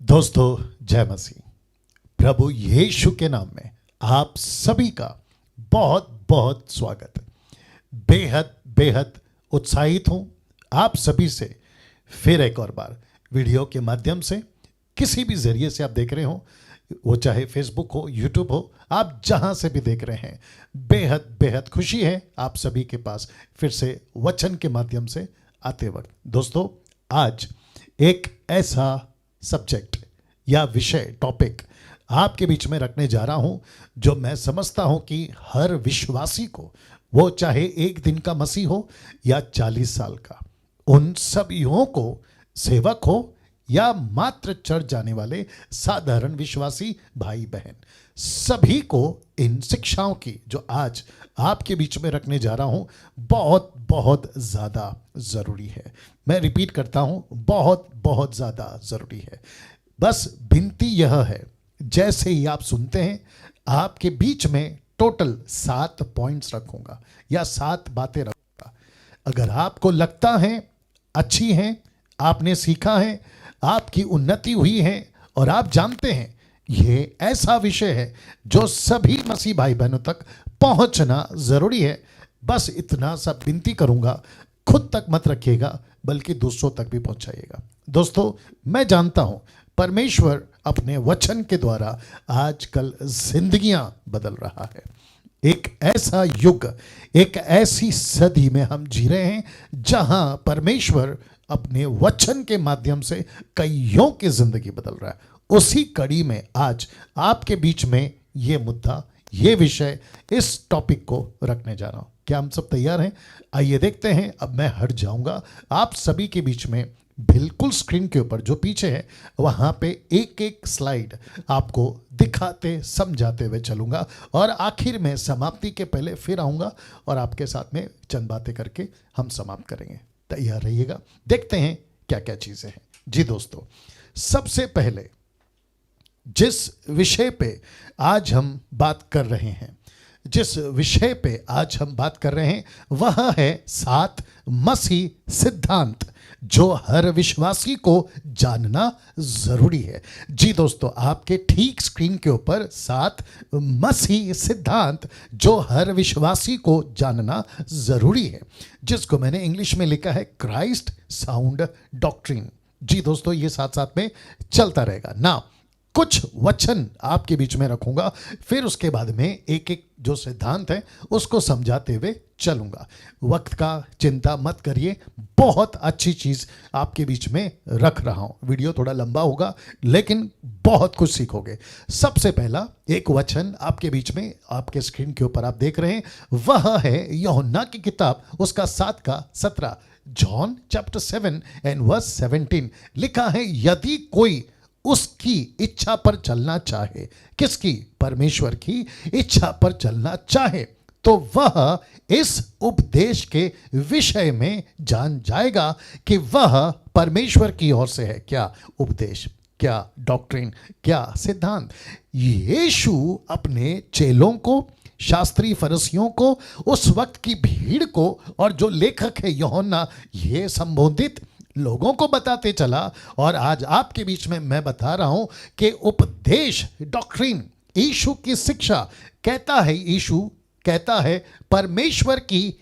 दोस्तों, जय मसीह। प्रभु यीशु के नाम में आप सभी का बहुत बहुत स्वागत है। बेहद बेहद उत्साहित हूं आप सभी से फिर एक और बार वीडियो के माध्यम से किसी भी जरिए से आप देख रहे हो, वो चाहे फेसबुक हो, यूट्यूब हो, आप जहां से भी देख रहे हैं, बेहद बेहद खुशी है आप सभी के पास फिर से वचन के माध्यम से आते वक्त। दोस्तों, आज एक ऐसा सब्जेक्ट या विषय टॉपिक आपके बीच में रखने जा रहा हूं जो मैं समझता हूं कि हर विश्वासी को, वो चाहे एक दिन का मसीह हो या 40 साल का, उन सभीयों को, सेवक हो या मात्र चर्च जाने वाले साधारण विश्वासी भाई बहन, सभी को इन शिक्षाओं की जो आज आपके बीच में रखने जा रहा हूं बहुत बहुत ज़्यादा ज़रूरी है। मैं रिपीट करता हूं, बहुत बहुत ज़्यादा ज़रूरी है। बस विनती यह है, जैसे ही आप सुनते हैं, आपके बीच में टोटल 7 पॉइंट्स रखूंगा या 7 बातें रखूंगा। अगर आपको लगता है अच्छी हैं, आपने सीखा है, आपकी उन्नति हुई है और आप जानते हैं ये ऐसा विषय है जो सभी मसीह भाई बहनों तक पहुंचना जरूरी है, बस इतना सा विनती करूंगा, खुद तक मत रखिएगा बल्कि दूसरों तक भी पहुंचाइएगा। दोस्तों, मैं जानता हूं परमेश्वर अपने वचन के द्वारा आजकल जिंदगियां बदल रहा है। एक ऐसा युग, एक ऐसी सदी में हम जी रहे हैं जहां परमेश्वर अपने वचन के माध्यम से कईयों की जिंदगी बदल रहा है। उसी कड़ी में आज आपके बीच में ये मुद्दा, ये विषय, इस टॉपिक को रखने जा रहा हूं। क्या हम सब तैयार हैं? आइए देखते हैं। अब मैं हट जाऊंगा आप सभी के बीच में, बिल्कुल स्क्रीन के ऊपर जो पीछे है वहां पे एक एक स्लाइड आपको दिखाते समझाते हुए चलूंगा और आखिर में समाप्ति के पहले फिर आऊंगा और आपके साथ में चंद बातें करके हम समाप्त करेंगे। तैयार रहिएगा, देखते हैं क्या क्या चीजें हैं। जी दोस्तों, सबसे पहले जिस विषय पे आज हम बात कर रहे हैं, जिस विषय पे आज हम बात कर रहे हैं वह है 7 मसीह सिद्धांत जो हर विश्वासी को जानना जरूरी है। जी दोस्तों, आपके ठीक स्क्रीन के ऊपर 7 मसीह सिद्धांत जो हर विश्वासी को जानना जरूरी है, जिसको मैंने इंग्लिश में लिखा है क्राइस्ट साउंड डॉक्ट्रिन। जी दोस्तों, ये साथ साथ में चलता रहेगा ना। कुछ वचन आपके बीच में रखूंगा, फिर उसके बाद में एक एक जो सिद्धांत है उसको समझाते हुए चलूंगा। वक्त का चिंता मत करिए, बहुत अच्छी चीज आपके बीच में रख रहा हूं। वीडियो थोड़ा लंबा होगा लेकिन बहुत कुछ सीखोगे। सबसे पहला एक वचन आपके बीच में, आपके स्क्रीन के ऊपर आप देख रहे हैं, वह है यूहन्ना की किताब, उसका 7 का 17, जॉन चैप्टर 7 एंड वर्स 17। लिखा है, यदि कोई उसकी इच्छा पर चलना चाहे, किसकी? परमेश्वर की इच्छा पर चलना चाहे, तो वह इस उपदेश के विषय में जान जाएगा कि वह परमेश्वर की ओर से है। क्या उपदेश, क्या डॉक्ट्रिन, क्या सिद्धांत? यीशु अपने चेलों को, शास्त्री फरीसियों को, उस वक्त की भीड़ को, और जो लेखक है यूहन्ना, ये संबोधित लोगों को बताते चला। और आज आपके बीच में मैं बता रहा हूं कि उपदेश, डॉक्ट्रिन, यीशु की शिक्षा, कहता है यीशु, कहता है परमेश्वर की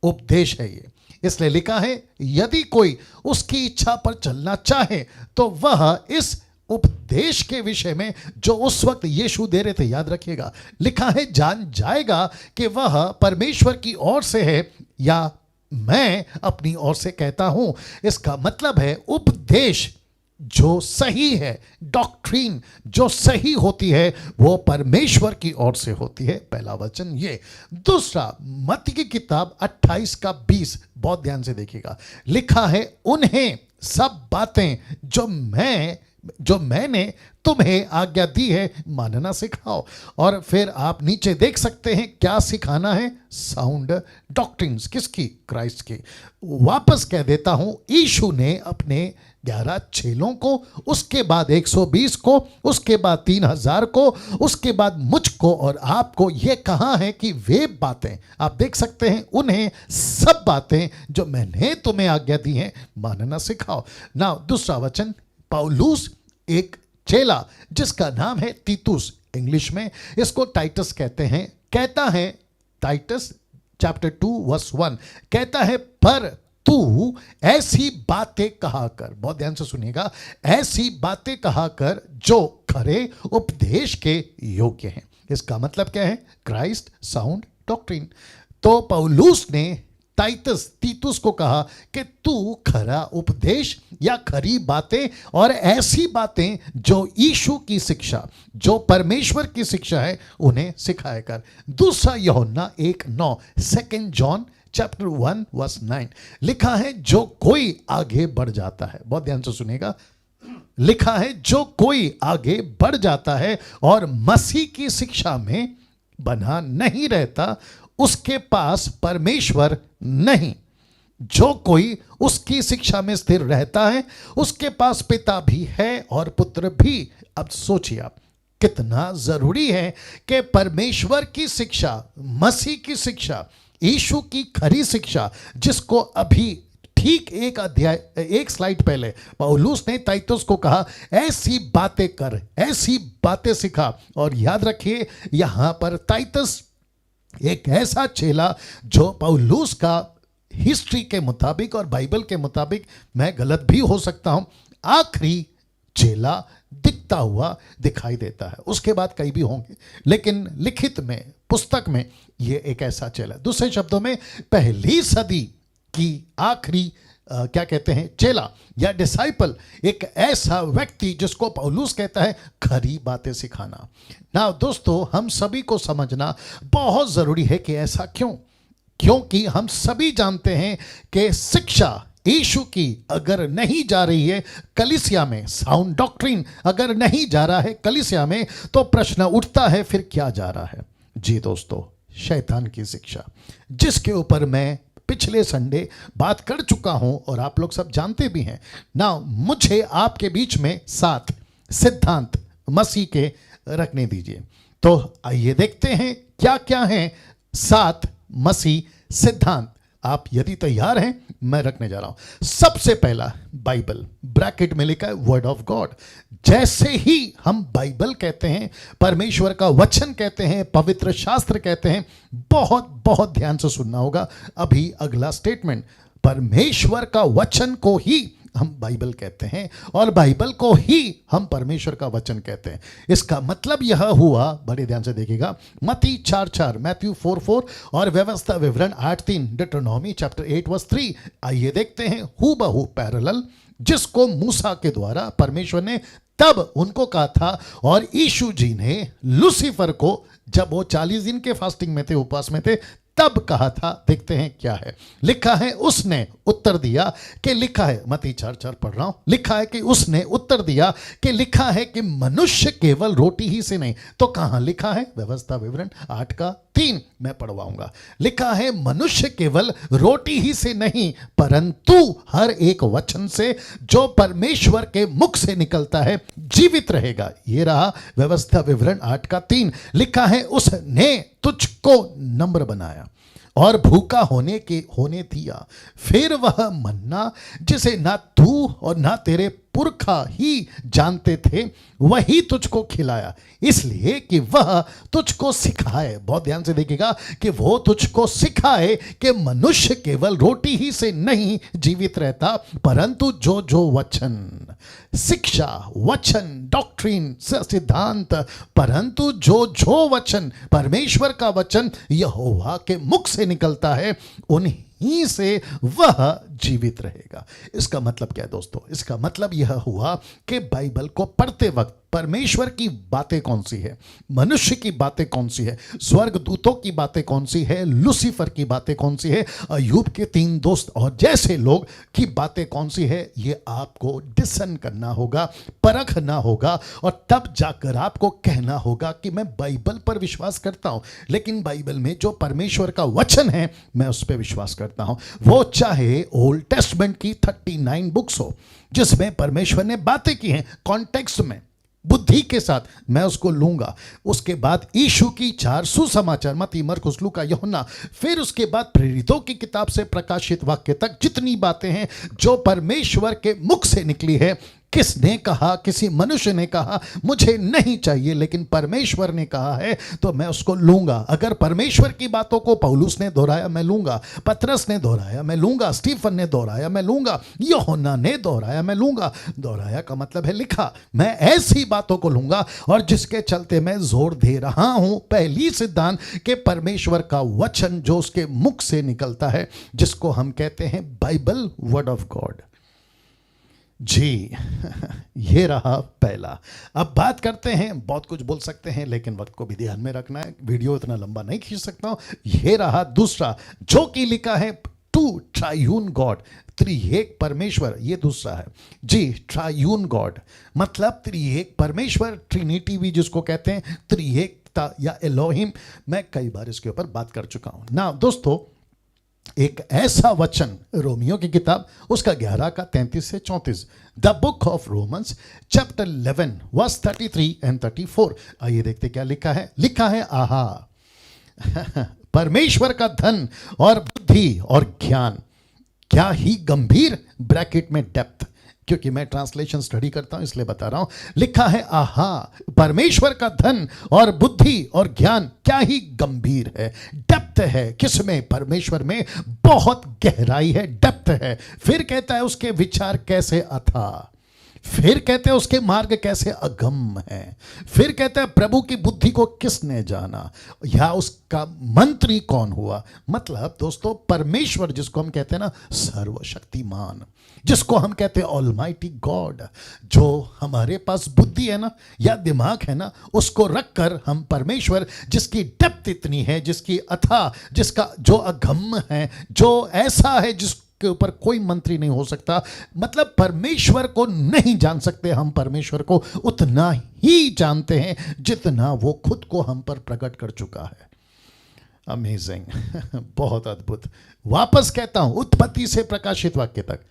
उपदेश है ये। इसलिए लिखा है, यदि कोई उसकी इच्छा पर चलना चाहे तो वह इस उपदेश के विषय में जो उस वक्त यीशु दे रहे थे, याद रखिएगा, लिखा है जान जाएगा कि वह परमेश्वर की ओर से है या मैं अपनी ओर से कहता हूं। इसका मतलब है उपदेश जो सही है, डॉक्ट्रिन जो सही होती है, वो परमेश्वर की ओर से होती है। पहला वचन ये। दूसरा, मत्ती की किताब 28 का 20, बहुत ध्यान से देखिएगा। लिखा है, उन्हें सब बातें जो मैंने तुम्हें आज्ञा दी है मानना सिखाओ। और फिर आप नीचे देख सकते हैं क्या सिखाना है, साउंड डॉक्ट्रिन्स। किसकी? क्राइस्ट की। वापस कह देता हूं, यीशु ने अपने 11 चेलों को, उसके बाद 120 को, उसके बाद 3000 को, उसके बाद मुझको और आपको ये कहा है कि वे बातें, आप देख सकते हैं, उन्हें सब बातें जो मैंने तुम्हें आज्ञा दी हैं मानना सिखाओ ना। दूसरा वचन, पौलुस एक चेला जिसका नाम है तीतुस, इंग्लिश में इसको टाइटस कहते हैं, कहता है टाइटस चैप्टर 2 वर्स 1 कहता है, पर तू ऐसी बातें कहा कर, बहुत ध्यान से सुनिएगा, ऐसी बातें कहा कर जो खरे उपदेश के योग्य हैं। इसका मतलब क्या है? Christ sound doctrine. तो पौलुस ने तीतुस को कहा कि तू खरा उपदेश या खरी बातें और ऐसी बातें जो यीशु की शिक्षा, जो परमेश्वर की शिक्षा है, उन्हें सिखाया कर। दूसरा यूहन्ना 1:9, 2 जॉन चैप्टर 1 वर्स 9 लिखा है, जो कोई आगे बढ़ जाता है, बहुत ध्यान से सुनेगा, लिखा है जो कोई आगे बढ़ जाता है और मसीह की शिक्षा में बना नहीं रहता, उसके पास परमेश्वर नहीं। जो कोई उसकी शिक्षा में स्थिर रहता है, उसके पास पिता भी है और पुत्र भी। अब सोचिए आप, कितना जरूरी है कि परमेश्वर की शिक्षा, मसीह की शिक्षा, यीशु की खरी शिक्षा, जिसको अभी ठीक एक स्लाइड पहले पौलुस ने तीतुस को कहा, ऐसी बातें कर, ऐसी बातें सिखा। और याद रखिए, यहां पर तीतुस एक ऐसा चेला जो पौलुस का हिस्ट्री के मुताबिक और बाइबल के मुताबिक, मैं गलत भी हो सकता हूं, आखिरी चेला दिखता हुआ दिखाई देता है। उसके बाद कई भी होंगे, लेकिन लिखित में, पुस्तक में यह एक ऐसा चेला, दूसरे शब्दों में पहली सदी की आखिरी क्या कहते हैं, चेला या डिसाइपल, एक ऐसा व्यक्ति जिसको पौलुस कहता है खरी बातें सिखाना। ना दोस्तों, हम सभी को समझना बहुत जरूरी है कि ऐसा क्यों, क्योंकि हम सभी जानते हैं कि शिक्षा यीशु की अगर नहीं जा रही है कलीसिया में, साउंड डॉक्ट्रिन अगर नहीं जा रहा है कलीसिया में, तो प्रश्न उठता है फिर क्या जा रहा है? जी दोस्तों, शैतान की शिक्षा, जिसके ऊपर मैं पिछले संडे बात कर चुका हूं और आप लोग सब जानते भी हैं ना। मुझे आपके बीच में 7 सिद्धांत मसीह के रखने दीजिए। तो आइए देखते हैं क्या क्या हैं 7 मसीह सिद्धांत। आप यदि तैयार हैं, मैं रखने जा रहा हूं। सबसे पहला, बाइबल, ब्रैकेट में लिखा है वर्ड ऑफ गॉड। जैसे ही हम बाइबल कहते हैं, परमेश्वर का वचन कहते हैं, पवित्र शास्त्र कहते हैं, बहुत बहुत ध्यान से सुनना होगा। अभी अगला स्टेटमेंट, परमेश्वर का वचन को ही हम बाइबल कहते हैं और बाइबल को ही हम परमेश्वर का वचन कहते हैं। इसका मतलब यह हुआ, बड़े ध्यान से देखिएगा, मत्ती 4:4, मैथ्यू 4:4 और व्यवस्था विवरण 8:3, डिट्रोनॉमी चैप्टर 8 वर्स 3। आइए देखते हैं हूबहू पैरेलल, जिसको मूसा के द्वारा परमेश्वर ने तब उनको कहा था और यीशु जी ने लूसीफर को, जब वो 40 दिन के फास्टिंग में थे, उपवास में थे, तब कहा था। देखते हैं क्या है लिखा है। उसने उत्तर दिया कि लिखा है, मत्ती 4:4 पढ़ रहा हूं, लिखा है कि उसने उत्तर दिया कि लिखा है कि मनुष्य केवल रोटी ही से नहीं। तो कहां लिखा है? व्यवस्था विवरण 8:3 मैं पढ़वाऊंगा। लिखा है मनुष्य केवल रोटी ही से नहीं, परंतु हर एक वचन से जो परमेश्वर के मुख से निकलता है जीवित रहेगा। ये रहा व्यवस्था विवरण 8:3। लिखा है उसने तुझको नम्र बनाया और भूखा होने दिया, फिर वह मन्ना जिसे ना तू और ना तेरे पुरखा ही जानते थे, वही तुझको खिलाया, इसलिए कि वह तुझको सिखाए। बहुत ध्यान से देखिएगा कि वो तुझको सिखाए कि मनुष्य केवल रोटी ही से नहीं जीवित रहता, परंतु जो जो वचन, शिक्षा, वचन, डॉक्ट्रिन, सिद्धांत, परंतु जो जो वचन, परमेश्वर का वचन यहोवा के मुख से निकलता है, उन्हीं से वह जीवित रहेगा। इसका मतलब क्या है दोस्तों? इसका मतलब यह हुआ कि बाइबल को पढ़ते वक्त परमेश्वर की बातें कौन सी है, मनुष्य की बातें कौन सी है, स्वर्ग दूतों की बातें कौन सी है, लूसीफर की बातें कौन सी है, अय्यूब के 3 दोस्त और जैसे लोग की बातें कौन सी है, ये आपको डिसन करना होगा, परखना होगा, और तब जाकर आपको कहना होगा कि मैं बाइबल पर विश्वास करता हूं, लेकिन बाइबल में जो परमेश्वर का वचन है मैं उस पर विश्वास करता हूं। वो चाहे ओल्ड टेस्टमेंट की 39 बुक्स हो जिसमें परमेश्वर ने बातें की हैं कॉन्टेक्स्ट में, बुद्धि के साथ, मैं उसको लूंगा। उसके बाद यीशु की 4 सुसमाचार, मत्ती, मरकुस, लूका, यूहन्ना, फिर उसके बाद प्रेरितों की किताब से प्रकाशित वाक्य तक जितनी बातें हैं जो परमेश्वर के मुख से निकली है, किसने कहा? किसी मनुष्य ने कहा मुझे नहीं चाहिए, लेकिन परमेश्वर ने कहा है तो मैं उसको लूंगा। अगर परमेश्वर की बातों को पौलुस ने दोहराया, मैं लूंगा। पतरस ने दोहराया, मैं लूंगा। स्टीफन ने दोहराया, मैं लूंगा। यूहन्ना ने दोहराया, मैं लूंगा। दोहराया का मतलब है लिखा। मैं ऐसी बातों को लूंगा और जिसके चलते मैं जोर दे रहा हूं, पहली सिद्धांत के परमेश्वर का वचन जो उसके मुख से निकलता है, जिसको हम कहते हैं बाइबल, वर्ड ऑफ गॉड। जी ये रहा पहला। अब बात करते हैं, बहुत कुछ बोल सकते हैं लेकिन वक्त को भी ध्यान में रखना है, वीडियो इतना लंबा नहीं खींच सकता हूं। ये रहा दूसरा, जो कि लिखा है टू ट्रायून गॉड, त्रिएक परमेश्वर। ये दूसरा है जी, ट्रायून गॉड मतलब त्रिएक परमेश्वर, ट्रिनिटी भी जिसको कहते हैं, त्रिएकता या एलोहिम। मैं कई बार इसके ऊपर बात कर चुका हूं ना दोस्तों। एक ऐसा वचन, रोमियो की किताब उसका 11 का 33 से 34, the book of Romans chapter 11 verse 33 and 34। आइए देखते क्या लिखा है। लिखा है, आहा परमेश्वर का धन और बुद्धि और ज्ञान क्या ही गंभीर, ब्रैकेट में डेप्थ, क्योंकि मैं ट्रांसलेशन स्टडी करता हूं इसलिए बता रहा हूं। लिखा है, आहा परमेश्वर का धन और बुद्धि और ज्ञान क्या ही गंभीर है। डेप्थ है किसमें? परमेश्वर में बहुत गहराई है, डेप्थ है। फिर कहता है उसके विचार कैसे अथाह, फिर कहते हैं उसके मार्ग कैसे अगम है। फिर कहते हैं प्रभु की बुद्धि को किसने जाना, या उसका मंत्री कौन हुआ। मतलब दोस्तों परमेश्वर जिसको हम कहते हैं ना सर्वशक्तिमान, जिसको हम कहते हैं ऑलमाइटी गॉड, जो हमारे पास बुद्धि है ना या दिमाग है ना, उसको रखकर हम परमेश्वर जिसकी डेप्थ इतनी है, जिसकी अथाह, जिसका जो अगम है, जो ऐसा है जिस के ऊपर कोई मंत्री नहीं हो सकता। मतलब परमेश्वर को नहीं जान सकते हम, परमेश्वर को उतना ही जानते हैं जितना वो खुद को हम पर प्रकट कर चुका है। अमेजिंग बहुत अद्भुत। वापस कहता हूं, उत्पत्ति से प्रकाशित वाक्य तक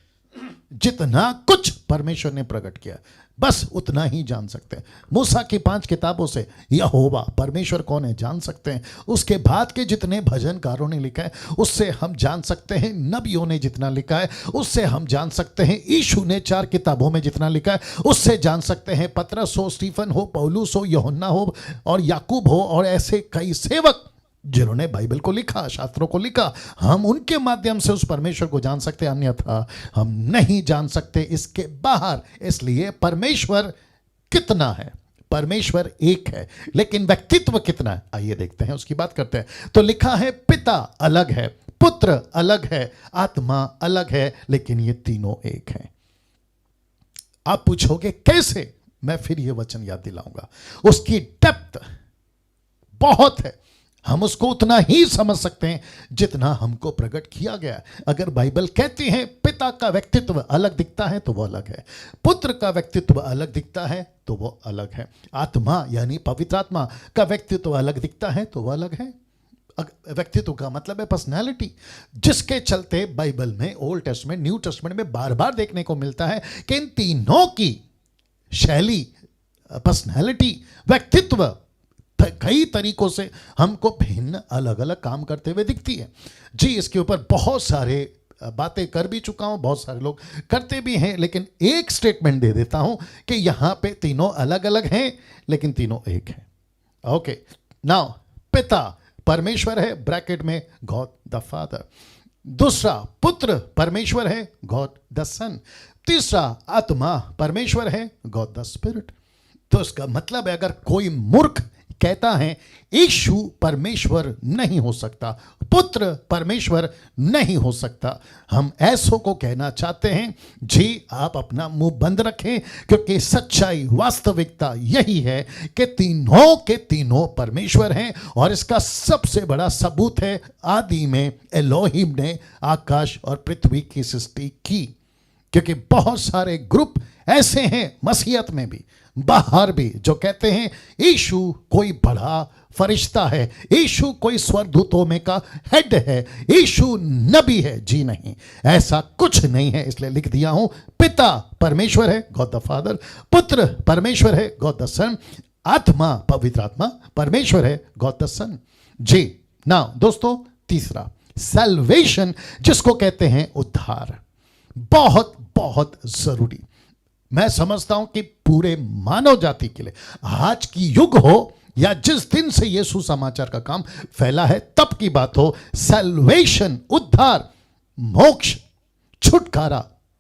जितना कुछ परमेश्वर ने प्रकट किया बस उतना ही जान सकते हैं। मूसा की 5 किताबों से यहोवा परमेश्वर कौन है जान सकते हैं। उसके बाद के जितने भजनकारों ने लिखा है उससे हम जान सकते हैं। नबियों ने जितना लिखा है उससे हम जान सकते हैं। यीशु ने 4 किताबों में जितना लिखा है उससे जान सकते हैं। पतरस हो, स्टीफन हो, पौलुस हो, यूहन्ना हो और याकूब हो और ऐसे कई सेवक जिन्होंने बाइबल को लिखा, शास्त्रों को लिखा, हम उनके माध्यम से उस परमेश्वर को जान सकते हैं, अन्यथा हम नहीं जान सकते इसके बाहर। इसलिए परमेश्वर कितना है? परमेश्वर एक है, लेकिन व्यक्तित्व कितना है? आइए देखते हैं, उसकी बात करते हैं। तो लिखा है पिता अलग है, पुत्र अलग है, आत्मा अलग है, लेकिन ये तीनों एक हैं। आप पूछोगे कैसे? मैं फिर ये वचन याद दिलाऊंगा। उसकी डेप्थ बहुत है, हम उसको उतना ही समझ सकते हैं जितना हमको प्रकट किया गया। अगर बाइबल कहती है पिता का व्यक्तित्व अलग दिखता है तो वो अलग है, पुत्र का व्यक्तित्व अलग दिखता है तो वो अलग है, आत्मा यानी पवित्र आत्मा का व्यक्तित्व अलग दिखता है तो वो अलग है। व्यक्तित्व का मतलब है पर्सनैलिटी, जिसके चलते बाइबल में ओल्ड टेस्टमेंट, न्यू टेस्टमेंट में बार बार देखने को मिलता है कि इन तीनों की शैली, पर्सनैलिटी, व्यक्तित्व कई तरीकों से हमको भिन्न अलग अलग काम करते हुए दिखती है। जी इसके ऊपर बहुत सारे बातें कर भी चुका हूं, बहुत सारे लोग करते भी हैं, लेकिन एक स्टेटमेंट दे देता हूं कि यहां पे तीनों अलग अलग हैं लेकिन तीनों एक हैं। ओके, नाउ पिता परमेश्वर है, ब्रैकेट में गॉड द फादर। दूसरा पुत्र परमेश्वर है, गॉड द सन। तीसरा आत्मा परमेश्वर है, गॉड द स्पिरिट। तो इसका मतलब है अगर कोई मूर्ख कहता है यीशु परमेश्वर नहीं हो सकता, पुत्र परमेश्वर नहीं हो सकता, हम ऐसों को कहना चाहते हैं जी आप अपना मुंह बंद रखें, क्योंकि सच्चाई, वास्तविकता यही है कि तीनों के तीनों परमेश्वर हैं। और इसका सबसे बड़ा सबूत है आदि में एलोहिम ने आकाश और पृथ्वी की सृष्टि की। क्योंकि बहुत सारे ग्रुप ऐसे हैं मसीहत में भी, बाहर भी, जो कहते हैं यीशु कोई बड़ा फरिश्ता है, यीशु कोई स्वर्गदूतों में का हेड है, यीशु नबी है। जी नहीं, ऐसा कुछ नहीं है। इसलिए लिख दिया हूं, पिता परमेश्वर है, गॉड द फादर, पुत्र परमेश्वर है, गॉड द सन, आत्मा पवित्र आत्मा परमेश्वर है, गॉड द सन। जी नाउ दोस्तों, तीसरा सैल्वेशन, जिसको कहते हैं उद्धार, बहुत बहुत जरूरी। मैं समझता हूं कि पूरे मानव जाति के लिए आज की युग हो या जिस दिन से ये सुसमाचार का काम फैला है तब की बात हो, सैल्वेशन, उद्धार, मोक्ष, छुटकारा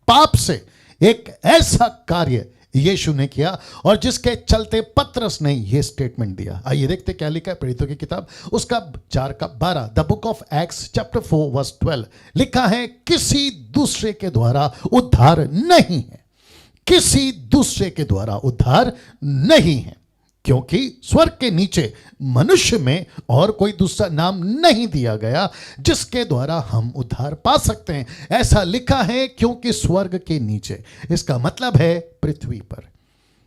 पाप से एक ऐसा कार्य यीशु ने किया और जिसके चलते पतरस ने यह स्टेटमेंट दिया। आइए देखते क्या लिखा है प्रेरितों की किताब उसका 4:12, the book of Acts chapter 4 verse 12 लिखा है, किसी दूसरे के द्वारा उद्धार नहीं है, किसी दूसरे के द्वारा उद्धार नहीं है, क्योंकि स्वर्ग के नीचे मनुष्य में और कोई दूसरा नाम नहीं दिया गया जिसके द्वारा हम उद्धार पा सकते हैं। ऐसा लिखा है क्योंकि स्वर्ग के नीचे, इसका मतलब है पृथ्वी पर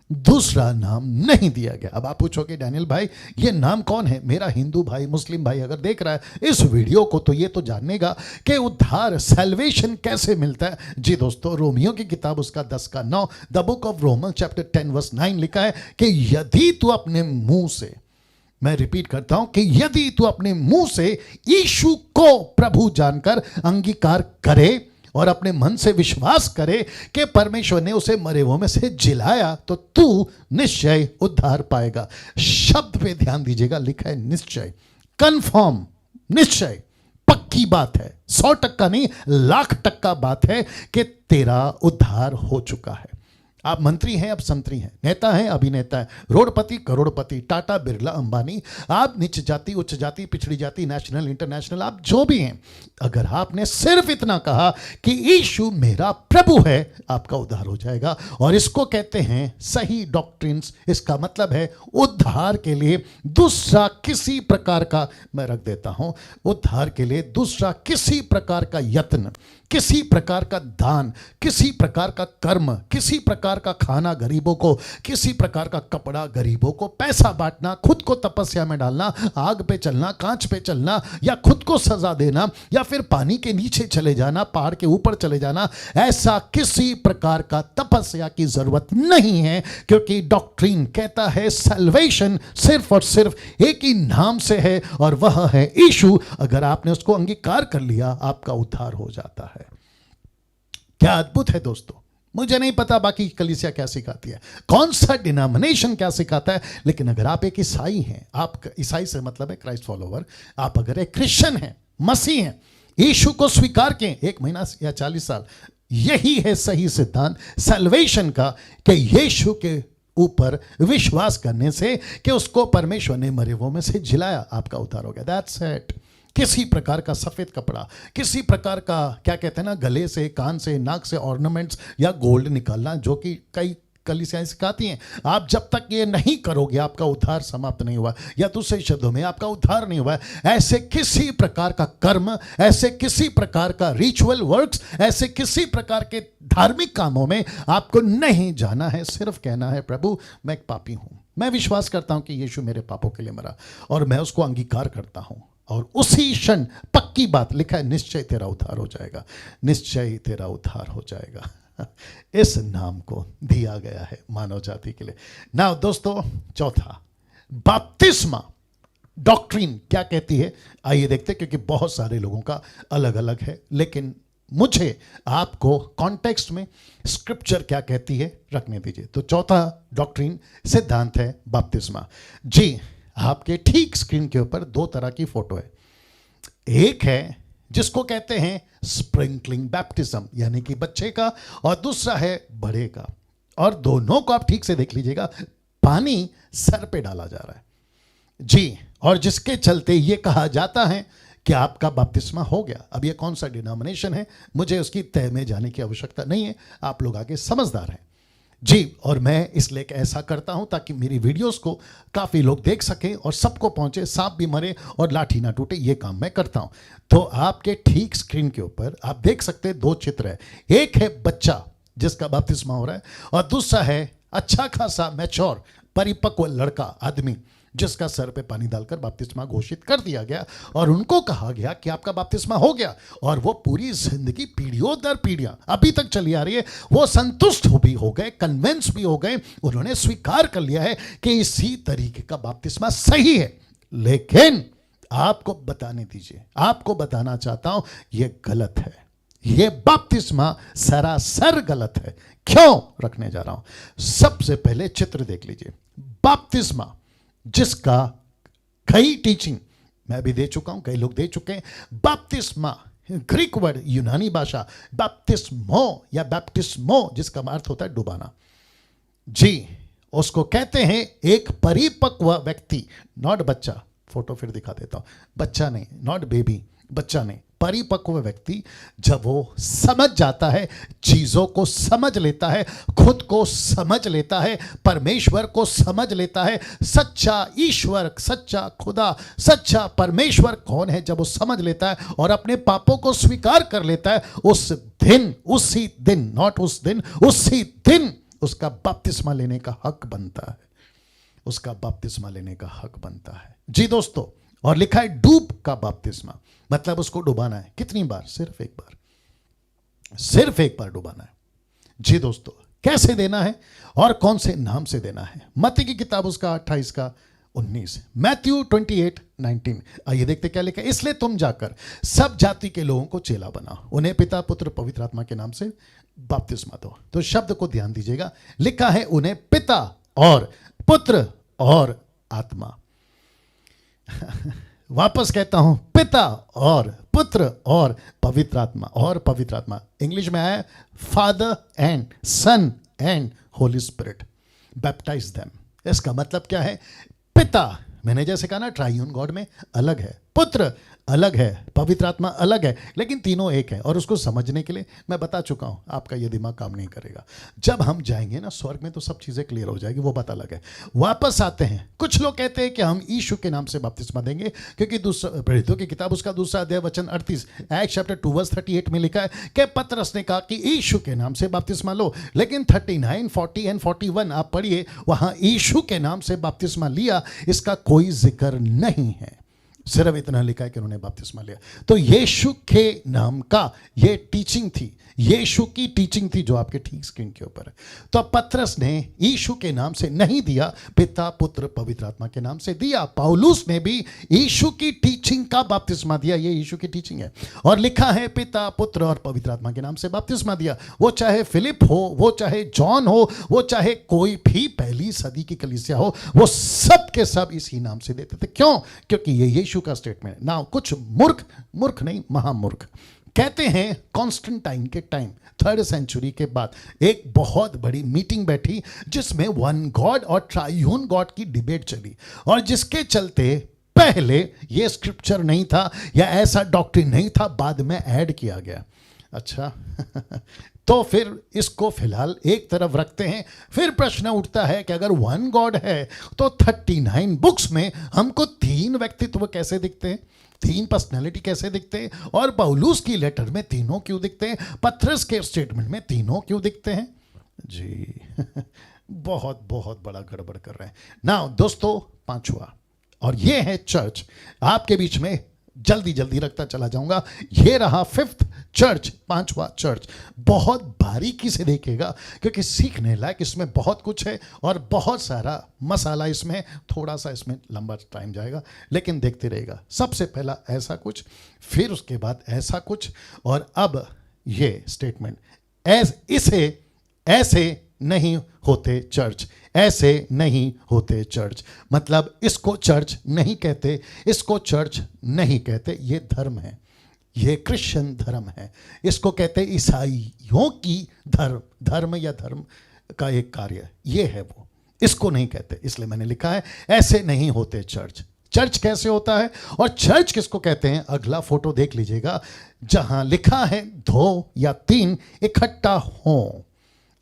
दूसरा नाम नहीं दिया गया। अब आप पूछोगे डैनियल भाई ये नाम कौन है? मेरा हिंदू भाई, मुस्लिम भाई अगर देख रहा है इस वीडियो को तो ये तो जानेगा कि उद्धार, सैल्वेशन कैसे मिलता है। जी दोस्तों, रोमियो की किताब उसका 10:9, the book of Roman chapter 10 verse 9 लिखा है कि यदि तू अपने मुंह से, मैं रिपीट करता हूं कि यदि तू अपने मुंह से यीशु को प्रभु जानकर अंगीकार करे और अपने मन से विश्वास करे कि परमेश्वर ने उसे मरे हुओं में से जिलाया तो तू निश्चय उद्धार पाएगा। शब्द पे ध्यान दीजिएगा, लिखा है निश्चय, कंफर्म, निश्चय, पक्की बात है, 100% नहीं 1,00,000% बात है कि तेरा उद्धार हो चुका है। आप मंत्री हैं, अब संतरी हैं, नेता हैं, अभिनेता हैं, रोडपति, करोड़पति, टाटा, बिरला, अंबानी, आप नीच जाति, उच्च जाति, पिछड़ी जाति, नेशनल, इंटरनेशनल, आप जो भी हैं, अगर आपने सिर्फ इतना कहा कि यीशु मेरा प्रभु है, आपका उद्धार हो जाएगा। और इसको कहते हैं सही डॉक्ट्रिन्स। इसका मतलब है उद्धार के लिए दूसरा किसी प्रकार का, मैं रख देता हूं, उद्धार के लिए दूसरा किसी प्रकार का यत्न, किसी प्रकार का दान, किसी प्रकार का कर्म, किसी प्रकार का खाना गरीबों को, किसी प्रकार का कपड़ा गरीबों को, पैसा बांटना, खुद को तपस्या में डालना, आग पे चलना, कांच पे चलना, या खुद को सजा देना, या फिर पानी के नीचे चले जाना, पहाड़ के ऊपर चले जाना, ऐसा किसी प्रकार का तपस्या की जरूरत नहीं है, क्योंकि डॉक्ट्रिन कहता है सैल्वेशन सिर्फ और सिर्फ एक ही नाम से है और वह है यीशु। अगर आपने उसको अंगीकार कर लिया आपका उद्धार हो जाता है। क्या अद्भुत है दोस्तों। मुझे नहीं पता बाकी कलीसिया क्या सिखाती है, कौन सा डिनोमिनेशन क्या सिखाता है, लेकिन अगर आप एक ईसाई हैं, आप ईसाई से मतलब है क्राइस्ट फॉलोवर, आप अगर एक क्रिश्चियन हैं, मसीह हैं, यीशु को स्वीकार किए 1 महीना या 40 साल, यही है सही सिद्धांत सैल्वेशन का कि यीशु के ऊपर विश्वास करने से कि उसको परमेश्वर ने मरे हुओं में से जिलाया, आपका उद्धार हो गया। That's it. किसी प्रकार का सफेद कपड़ा, किसी प्रकार का क्या कहते हैं ना, गले से, कान से, नाक से ऑर्नामेंट्स या गोल्ड निकालना, जो कि कई कलीसियाएं सिखाती हैं, आप जब तक ये नहीं करोगे आपका उद्धार समाप्त नहीं हुआ, या दूसरे शब्दों में आपका उद्धार नहीं हुआ। ऐसे किसी प्रकार का कर्म, ऐसे किसी प्रकार का रिचुअल वर्क्स, ऐसे किसी प्रकार के धार्मिक कामों में आपको नहीं जाना है। सिर्फ कहना है प्रभु मैं एक पापी हूं, मैं विश्वास करता हूं कि यीशु मेरे पापों के लिए मरा और मैं उसको अंगीकार करता हूं, और उसी क्षण पक्की बात, लिखा है निश्चय तेरा उद्धार हो जाएगा, निश्चय तेरा उद्धार हो जाएगा। इस नाम को दिया गया है मानव जाति के लिए। नाउ दोस्तों, चौथा, बपतिस्मा डॉक्ट्रिन क्या कहती है, आइए देखते, क्योंकि बहुत सारे लोगों का अलग अलग है, लेकिन मुझे आपको कॉन्टेक्स्ट में स्क्रिप्चर क्या कहती है रखने दीजिए। तो चौथा डॉक्ट्रिन, सिद्धांत है बपतिस्मा। जी, आपके ठीक स्क्रीन के ऊपर 2 तरह की फोटो है। एक है जिसको कहते हैं स्प्रिंकलिंग बैप्टिज्म, यानी कि बच्चे का, और दूसरा है बड़े का, और दोनों को आप ठीक से देख लीजिएगा, पानी सर पे डाला जा रहा है जी, और जिसके चलते ये कहा जाता है कि आपका बपतिस्मा हो गया। अब ये कौन सा डिनोमिनेशन है मुझे उसकी तह में जाने की आवश्यकता नहीं है, आप लोग आगे समझदार हैं जी। और मैं इसलिए ऐसा करता हूं ताकि मेरी वीडियोस को काफ़ी लोग देख सकें और सबको पहुंचे, सांप भी मरे और लाठी ना टूटे, ये काम मैं करता हूं। तो आपके ठीक स्क्रीन के ऊपर आप देख सकते हैं 2 चित्र है। एक है बच्चा जिसका बपतिस्मा हो रहा है, और दूसरा है अच्छा खासा मैच्योर परिपक्व लड़का, आदमी, जिसका सर पे पानी डालकर बपतिस्मा घोषित कर दिया गया और उनको कहा गया कि आपका बपतिस्मा हो गया, और वो पूरी जिंदगी पीढ़ियों दर पीढ़ियां अभी तक चली आ रही है। वो संतुष्ट भी हो गए, कन्विंस भी हो गए, उन्होंने स्वीकार कर लिया है कि इसी तरीके का बपतिस्मा सही है। लेकिन आपको बताने दीजिए, आपको बताना चाहता हूं यह गलत है, ये बपतिस्मा सरासर गलत है। क्यों रखने जा रहा हूं? सबसे पहले चित्र देख लीजिए। बपतिस्मा जिसका कई टीचिंग मैं भी दे चुका हूं, कई लोग दे चुके हैं। बपतिस्मा ग्रीक वर्ड, यूनानी भाषा, बैप्टिस्मो या बैप्टिस्मो जिसका अर्थ होता है डुबाना। जी, उसको कहते हैं एक परिपक्व व्यक्ति, नॉट बच्चा। फोटो फिर दिखा देता हूं। बच्चा नहीं, नॉट बेबी, बच्चा नहीं, परिपक्व व्यक्ति जब वो समझ जाता है, चीजों को समझ लेता है, खुद को समझ लेता है, परमेश्वर को समझ लेता है, सच्चा ईश्वर, सच्चा खुदा, सच्चा परमेश्वर कौन है, जब वो समझ लेता है और अपने पापों को स्वीकार कर लेता है, उस दिन, उसी दिन, नॉट उस दिन, उसी दिन उसका बपतिस्मा लेने का हक बनता है। उसका बपतिस्मा लेने का हक बनता है। जी दोस्तों, और लिखा है डूब का बपतिस्मा, मतलब उसको डुबाना है। कितनी बार? सिर्फ एक बार, सिर्फ एक बार डुबाना है। जी दोस्तों, कैसे देना है और कौन से नाम से देना है? मत्ती की किताब उसका 28 का 19, मैथ्यू 28:19। आइए देखते क्या लिखा है। इसलिए तुम जाकर सब जाति के लोगों को चेला बनाओ, उन्हें पिता पुत्र पवित्र आत्मा के नाम से बपतिस्मा दो। तो शब्द को ध्यान दीजिएगा, लिखा है उन्हें पिता और पुत्र और आत्मा। वापस कहता हूं, पिता और पुत्र और पवित्र आत्मा। और पवित्र आत्मा इंग्लिश में आया Father and Son and Holy Spirit, baptise them. इसका मतलब क्या है? पिता, मैंने जैसे कहा ना, ट्राइयून गॉड में अलग है, पुत्र अलग है, पवित्र आत्मा अलग है, लेकिन तीनों एक है। और उसको समझने के लिए मैं बता चुका हूं, आपका ये दिमाग काम नहीं करेगा। जब हम जाएंगे ना स्वर्ग में तो सब चीजें क्लियर हो जाएगी, वो बात अलग है। वापस आते हैं, कुछ लोग कहते हैं कि हम यीशु के नाम से बपतिस्मा देंगे, क्योंकि दूसरा प्रेरितों की किताब उसका दूसरा अध्याय वचन 38 एक्ट चैप्टर 2 वर्स 38 में लिखा है कि पतरस ने कहा कि यीशु के नाम से बपतिस्मा लो। लेकिन 39, 40 एंड 41 आप पढ़िए, वहां यीशु के नाम से बपतिस्मा लिया, इसका कोई जिक्र नहीं है। सिर्फ इतना लिखा है कि उन्होंने बपतिस्मा लिया। तो यीशु के नाम का ये टीचिंग थी, यीशु की टीचिंग थी जो आपके ठीक स्क्रीन के ऊपर है। तो पतरस ने यीशु के नाम से नहीं दिया, पिता पुत्र पवित्र आत्मा के नाम से दिया। पौलुस ने भी यीशु की टीचिंग का बपतिस्मा दिया, ये यीशु की टीचिंग है। और लिखा है पिता पुत्र और पवित्र आत्मा के नाम से बपतिस्मा दिया। वो चाहे फिलिप हो, वो चाहे जॉन हो, वो चाहे कोई भी पहली सदी की कलीसिया हो, वो सब के सब इसी नाम से देते थे। क्यों? क्योंकि ये यीशु का स्टेटमेंट है ना। कुछ मूर्ख नहीं, महामूर्ख कहते हैं कॉन्स्टेंटाइन के टाइम 3rd सेंचुरी के बाद एक बहुत बड़ी मीटिंग बैठी, जिसमें वन गॉड और ट्राइयून गॉड की डिबेट चली, और जिसके चलते पहले ये स्क्रिप्चर नहीं था या ऐसा डॉक्ट्रिन नहीं था, बाद में ऐड किया गया। अच्छा तो फिर इसको फिलहाल एक तरफ रखते हैं। फिर प्रश्न उठता है कि अगर वन गॉड है तो 39 बुक्स में हमको 3 व्यक्तित्व कैसे दिखते हैं, 3 पर्सनैलिटी कैसे दिखते हैं? और पौलुस की लेटर में तीनों क्यों दिखते हैं? पतरस के स्टेटमेंट में तीनों क्यों दिखते हैं? जी बहुत बहुत बड़ा गड़बड़ कर रहे हैं ना दोस्तों। 5वां, और ये है चर्च, आपके बीच में जल्दी जल्दी रखता चला जाऊंगा। ये रहा 5th चर्च, 5वां चर्च। बहुत बारीकी से देखेगा क्योंकि सीखने लायक इसमें बहुत कुछ है और बहुत सारा मसाला इसमें, थोड़ा सा इसमें लंबा टाइम जाएगा, लेकिन देखते रहेगा। सबसे पहला ऐसा कुछ, फिर उसके बाद ऐसा कुछ, और अब ये स्टेटमेंट, ऐसे नहीं होते चर्च, ऐसे नहीं होते चर्च। मतलब इसको चर्च नहीं कहते, इसको चर्च नहीं कहते, ये धर्म है, ये क्रिश्चियन धर्म है। इसको कहते ईसाइयों की धर्म या धर्म का एक कार्य, ये है वो, इसको नहीं कहते। इसलिए मैंने लिखा है ऐसे नहीं होते चर्च। चर्च कैसे होता है और चर्च किसको कहते हैं? अगला फोटो देख लीजिएगा, जहां लिखा है 2 या 3 इकट्ठा हो,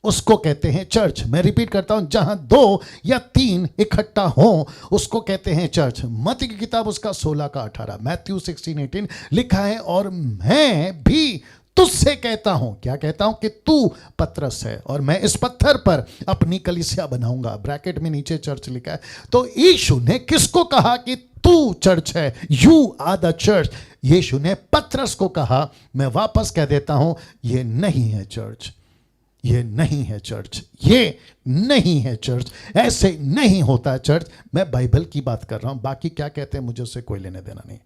उसको कहते हैं चर्च। मैं रिपीट करता हूं, जहां 2 या 3 इकट्ठा हो उसको कहते हैं चर्च। मत्ती की किताब उसका 16 का 18, मैथ्यू 16:18 लिखा है, और मैं भी तुझसे कहता हूं, क्या कहता हूं? कि तू पतरस है और मैं इस पत्थर पर अपनी कलीसिया बनाऊंगा। ब्रैकेट में नीचे चर्च लिखा है। तो यीशु ने किसको कहा कि तू चर्च है? You are the church. यीशु ने पतरस को कहा। मैं वापस कह देता हूं, ये नहीं है चर्च, ये नहीं है चर्च, ये नहीं है चर्च, ऐसे नहीं होता है चर्च। मैं बाइबल की बात कर रहा हूं, बाकी क्या कहते हैं मुझे उससे कोई लेने देना नहीं।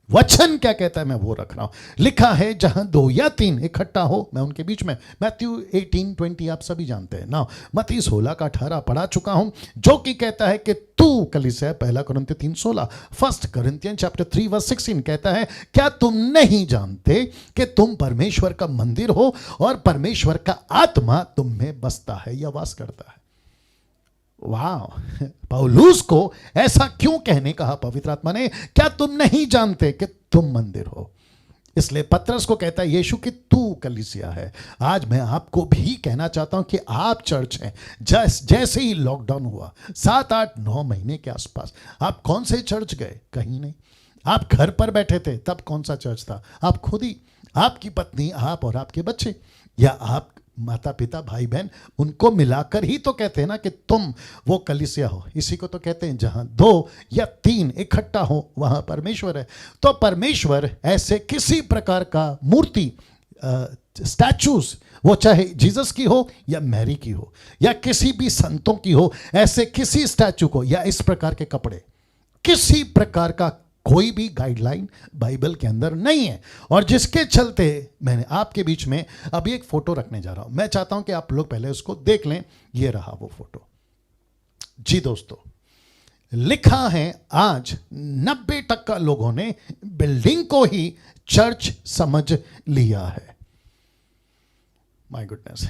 वचन क्या कहता है मैं वो रख रहा हूं। लिखा है जहां 2 या 3 इकट्ठा हो मैं उनके बीच में। मैथ्यू 18:20 आप सभी जानते हैं ना। मत्ती 16 का 18 पढ़ा चुका हूं, जो कि कहता है कि तू कलीसिया, 1 कुरिन्थियों 3:16। 1 Corinthians chapter 3 verse 16 कहता है, क्या तुम नहीं जानते कि तुम परमेश्वर का मंदिर हो और परमेश्वर का आत्मा तुम में बसता है या वास करता है। वाह, पौलुस को ऐसा क्यों कहने कहा पवित्र आत्मा ने? क्या तुम नहीं जानते कि तुम मंदिर हो? इसलिए पतरस को कहता है यीशु कि तू कलीसिया है। आज मैं आपको भी कहना चाहता हूं कि आप चर्च हैं। जैसे ही लॉकडाउन हुआ 7, 8, 9 महीने के आसपास, आप कौन से चर्च गए? कहीं नहीं। आप घर पर बैठे थे, तब कौन सा चर्च था? आप खुद ही, आपकी पत्नी, आप और आपके बच्चे, या आप माता पिता भाई बहन, उनको मिलाकर ही तो कहते हैं ना कि तुम वो कलीसिया हो। इसी को तो कहते हैं जहां 2 या 3 इकट्ठा हो वहां परमेश्वर है। तो परमेश्वर ऐसे किसी प्रकार का मूर्ति, स्टैचूज, वो चाहे जीसस की हो या मैरी की हो या किसी भी संतों की हो, ऐसे किसी स्टैचू को या इस प्रकार के कपड़े, किसी प्रकार का कोई भी गाइडलाइन बाइबल के अंदर नहीं है। और जिसके चलते मैंने आपके बीच में अभी एक फोटो रखने जा रहा हूं। मैं चाहता हूं कि आप लोग पहले उसको देख लें। ये रहा वो फोटो। जी दोस्तों, लिखा है आज 90% लोगों ने बिल्डिंग को ही चर्च समझ लिया है। माय गुडनेस,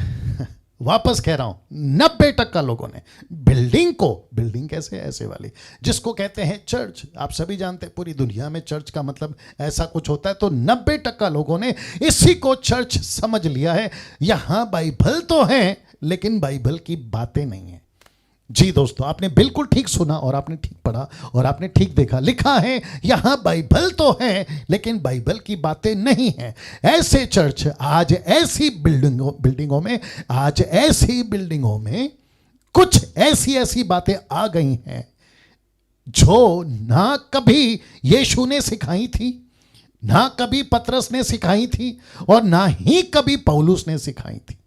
वापस कह रहा हूं, 90% लोगों ने बिल्डिंग को, बिल्डिंग कैसे, ऐसे वाली जिसको कहते हैं चर्च, आप सभी जानते हैं पूरी दुनिया में चर्च का मतलब ऐसा कुछ होता है। तो 90% लोगों ने इसी को चर्च समझ लिया है। यहां बाइबल तो है लेकिन बाइबल की बातें नहीं है। जी दोस्तों, आपने बिल्कुल ठीक सुना और आपने ठीक पढ़ा और आपने ठीक देखा। लिखा है यहां बाइबल तो है लेकिन बाइबल की बातें नहीं है। ऐसे चर्च आज, ऐसी बिल्डिंगों में, आज ऐसी बिल्डिंगों में कुछ ऐसी बातें आ गई हैं जो ना कभी यीशु ने सिखाई थी, ना कभी पतरस ने सिखाई थी और ना ही कभी पौलुस ने सिखाई थी।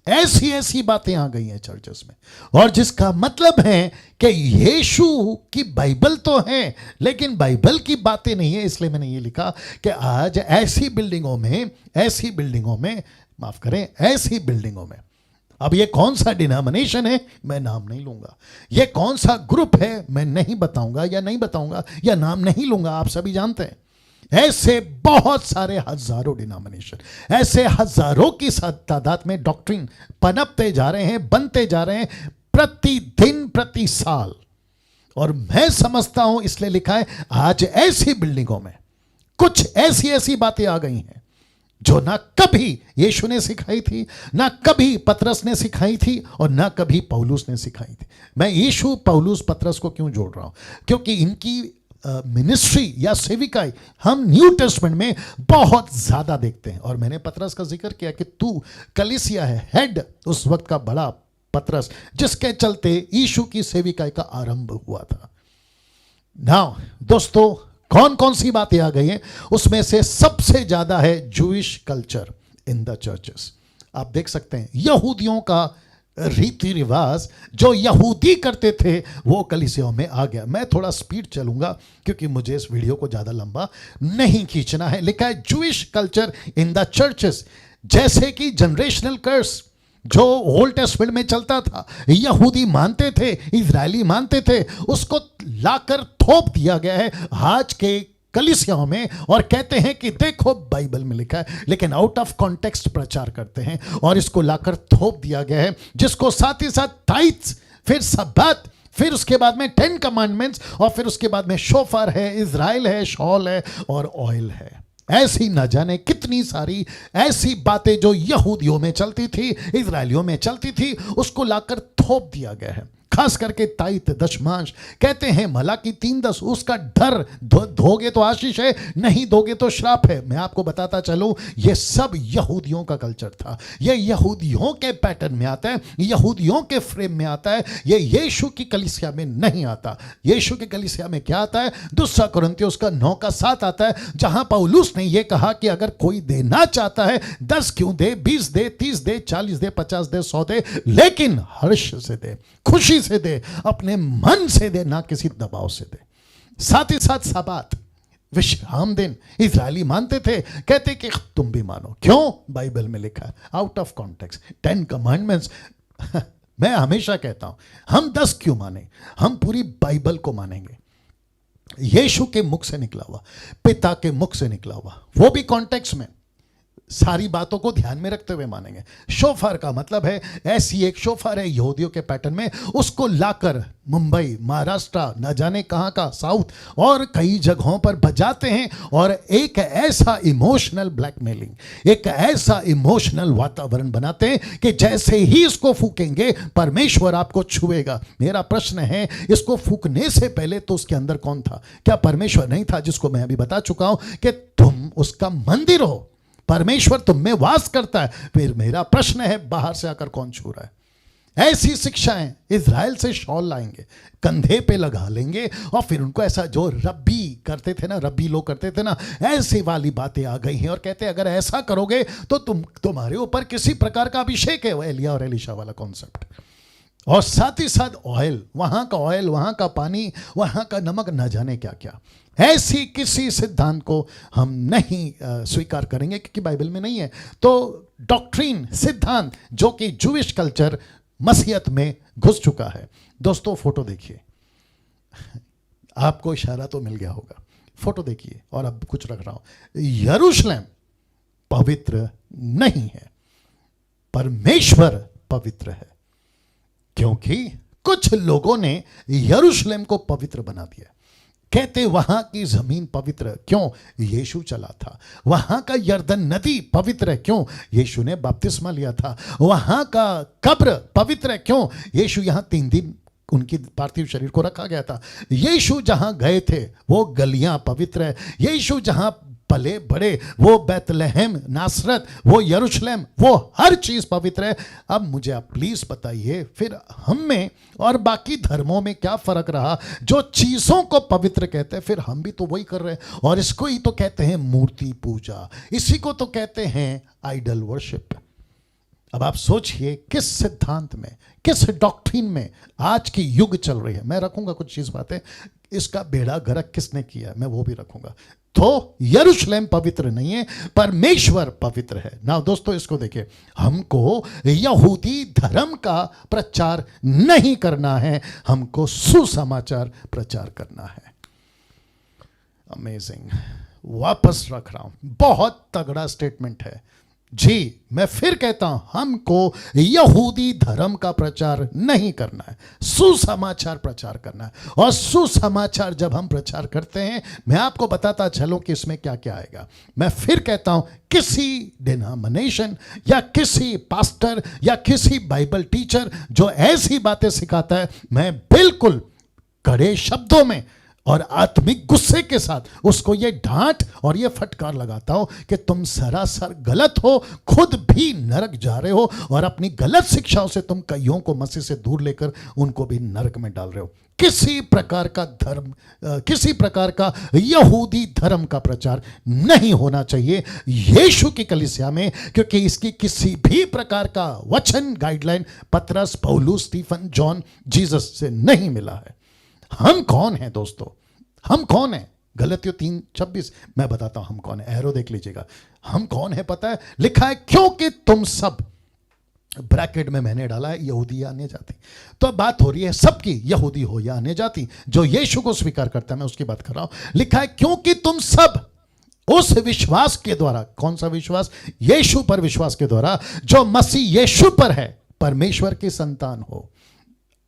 ऐसी बातें आ गई हैं चर्चेस में, और जिसका मतलब है कि यीशु की बाइबल तो है लेकिन बाइबल की बातें नहीं है। इसलिए मैंने ये लिखा कि आज ऐसी बिल्डिंगों में माफ करें, ऐसी बिल्डिंगों में, अब ये कौन सा डिनोमिनेशन है मैं नाम नहीं लूंगा, ये कौन सा ग्रुप है मैं नहीं बताऊंगा या नाम नहीं लूंगा, आप सभी जानते हैं। ऐसे बहुत सारे हजारों डिनोमिनेशन, ऐसे हजारों की तादाद में डॉक्ट्रिन पनपते जा रहे हैं, बनते जा रहे हैं प्रतिदिन, प्रति साल। और मैं समझता हूं, इसलिए लिखा है आज ऐसी बिल्डिंगों में कुछ ऐसी बातें आ गई हैं जो ना कभी यीशु ने सिखाई थी, ना कभी पतरस ने सिखाई थी और ना कभी पौलुस ने सिखाई थी। मैं यीशु, पौलुस, पतरस को क्यों जोड़ रहा हूं? क्योंकि इनकी मिनिस्ट्री या सेविकाई हम न्यू टेस्टमेंट में बहुत ज्यादा देखते हैं। और मैंने पतरस का जिक्र किया कि तू कलीसिया है, हेड उस वक्त का बड़ा पतरस, जिसके चलते यीशु की सेविकाई का आरंभ हुआ था। नाउ दोस्तों, कौन कौन सी बातें आ गई हैं? उसमें से सबसे ज्यादा है Jewish culture in the churches. आप देख सकते हैं यहूदियों का रीति रिवाज, जो यहूदी करते थे वो कलीसियाओं में आ गया। मैं थोड़ा स्पीड चलूंगा क्योंकि मुझे इस वीडियो को ज्यादा लंबा नहीं खींचना है। लिखा है Jewish culture in the churches, जैसे कि जनरेशनल कर्स जो ओल्ड टेस्टमेंट में चलता था, यहूदी मानते थे, इजरायली मानते थे, उसको लाकर थोप दिया गया है आज के कलीसियाओं में और कहते हैं कि देखो बाइबल में लिखा है, लेकिन आउट ऑफ कॉन्टेक्स्ट प्रचार करते हैं और इसको लाकर थोप दिया गया है, जिसको साथ ही साथ टाइट्स, फिर सब्बात, फिर उसके बाद में 10 कमांडमेंट्स और फिर उसके बाद में शोफर है, इजराइल है, शॉल है और ऑयल है। ऐसी न जाने कितनी सारी ऐसी बातें जो यहूदियों में चलती थी, इजरायलियों में चलती थी, उसको लाकर थोप दिया गया है। खास करके ताइत, दशमांश, कहते हैं मलाकी 3:10, उसका डर, दोगे तो आशीष है, नहीं दोगे तो श्राप है। मैं आपको बताता चलूं, ये सब यहूदियों का कल्चर था, ये यहूदियों के पैटर्न में आता है, यहूदियों के फ्रेम में आता है, ये यीशु की कलीसिया में नहीं आता। यीशु की कलीसिया में क्या आता है? 2 कुरिन्थियों उसका 9:7 आता है, जहां पौलुस ने यह कहा कि अगर कोई देना चाहता है 10 क्यों दे, 20 दे, 30 दे, 40 दे, 50 दे, 100 दे, लेकिन हर्ष से दे, खुशी से दे, अपने मन से दे, ना किसी दबाव से दे। साथ ही साथ सबात, विश्राम दिन इजरायली मानते थे, कहते कि तुम भी मानो। क्यों? बाइबल में लिखा है, आउट ऑफ कॉन्टेक्स्ट, 10 कमांडमेंट्स। मैं हमेशा कहता हूं, हम 10 क्यों माने, हम पूरी बाइबल को मानेंगे। यीशु के मुख से निकला हुआ, पिता के मुख से निकला हुआ, वो भी कॉन्टेक्स्ट में, सारी बातों को ध्यान में रखते हुए मानेंगे। शोफार का मतलब है, ऐसी एक शोफार है यहूदियों के पैटर्न में, उसको लाकर मुंबई, महाराष्ट्र, न जाने कहां का, साउथ और कई जगहों पर बजाते हैं, और एक ऐसा इमोशनल ब्लैकमेलिंग, एक ऐसा इमोशनल वातावरण बनाते हैं कि जैसे ही इसको फूकेंगे परमेश्वर आपको छुएगा। मेरा प्रश्न है, इसको फूकने से पहले तो उसके अंदर कौन था? क्या परमेश्वर नहीं था, जिसको मैं अभी बता चुका हूं कि तुम उसका मंदिर हो, परमेश्वर तुम में वास करता है। फिर मेरा प्रश्न है, बाहर से आकर कौन छू रहा है? ऐसी शिक्षाएं इजराइल से शॉल लाएंगे, कंधे पे लगा लेंगे, और फिर उनको ऐसा, जो रब्बी करते थे ना, रब्बी लोग करते थे ना, ऐसी वाली बातें आ गई हैं, और कहते हैं अगर ऐसा करोगे तो तुम्हारे ऊपर किसी प्रकार का अभिषेक है, वो एलिया और एलिशा वाला कॉन्सेप्ट। और साथ ही साथ ऑयल, वहां का ऑयल, वहां का पानी, वहां का नमक, न जाने क्या क्या। ऐसी किसी सिद्धांत को हम नहीं स्वीकार करेंगे, क्योंकि बाइबल में नहीं है। तो डॉक्ट्रिन, सिद्धांत, जो कि जूइश कल्चर मसीहत में घुस चुका है। दोस्तों फोटो देखिए, आपको इशारा तो मिल गया होगा। फोटो देखिए, और अब कुछ रख रहा हूं। यरूशलेम पवित्र नहीं है, परमेश्वर पवित्र है, क्योंकि कुछ लोगों ने यरूशलेम को पवित्र बना दिया। कहते वहां की जमीन पवित्र है, क्यों? यीशु चला था। वहां का यर्दन नदी पवित्र है, क्यों? यीशु ने बपतिस्मा लिया था। वहां का कब्र पवित्र है, क्यों? यीशु यहां 3 दिन उनकी पार्थिव शरीर को रखा गया था। यीशु जहां गए थे वो गलियां पवित्र है। यीशु जहां पले बड़े, वो बैतलहम, नासरत, वो यरूशलेम, वो हर चीज पवित्र है। अब मुझे आप प्लीज बताइए, फिर हम में और बाकी धर्मों में क्या फर्क रहा? जो चीजों को पवित्र कहते हैं, फिर हम भी तो वही कर रहे हैं, और इसको ही तो कहते हैं मूर्ति पूजा, इसी को तो कहते हैं आइडल वर्शिप। अब आप सोचिए, किस सिद्धांत में, किस डॉक्ट्रिन में आज की युग चल रही है। मैं रखूंगा कुछ चीज बातें, इसका बेड़ा गर्क किसने किया, मैं वो भी रखूंगा। तो यरूशलेम पवित्र नहीं है, परमेश्वर पवित्र है ना। दोस्तों इसको देखिए, हमको यहूदी धर्म का प्रचार नहीं करना है, हमको सुसमाचार प्रचार करना है। अमेजिंग, वापस रख रहा हूं, बहुत तगड़ा स्टेटमेंट है जी। मैं फिर कहता हूं, हमको यहूदी धर्म का प्रचार नहीं करना है, सुसमाचार प्रचार करना है। और सुसमाचार जब हम प्रचार करते हैं, मैं आपको बताता चलूं कि इसमें क्या क्या आएगा। मैं फिर कहता हूं, किसी डिनोमिनेशन या किसी पास्टर या किसी बाइबल टीचर जो ऐसी बातें सिखाता है, मैं बिल्कुल कड़े शब्दों में और आत्मिक गुस्से के साथ उसको ये डांट और ये फटकार लगाता हूं कि तुम सरासर गलत हो, खुद भी नरक जा रहे हो, और अपनी गलत शिक्षाओं से तुम कईयों को मसीह से दूर लेकर उनको भी नरक में डाल रहे हो। किसी प्रकार का धर्म, किसी प्रकार का यहूदी धर्म का प्रचार नहीं होना चाहिए यीशु की कलीसिया में, क्योंकि इसकी किसी भी प्रकार का वचन, गाइडलाइन पतरस, पौलुस, स्टीफन, जॉन, जीसस से नहीं मिला है। हम कौन हैं दोस्तों? हम कौन हैं? गलतियों 3:26 मैं बताता हूं हम कौन है। एरो देख लीजिएगा, हम कौन है पता है? लिखा है, क्योंकि तुम सब, ब्रैकेट में मैंने डाला है यहूदी या अन्य जाति। तो अब बात हो रही है सबकी, यहूदी हो या अन्य जाति, जो यीशु को स्वीकार करता है, मैं उसकी बात कर रहा हूं। लिखा है, क्योंकि तुम सब उस विश्वास के द्वारा, कौन सा विश्वास? यीशु पर विश्वास के द्वारा, जो मसीह यीशु पर है, परमेश्वर की संतान हो।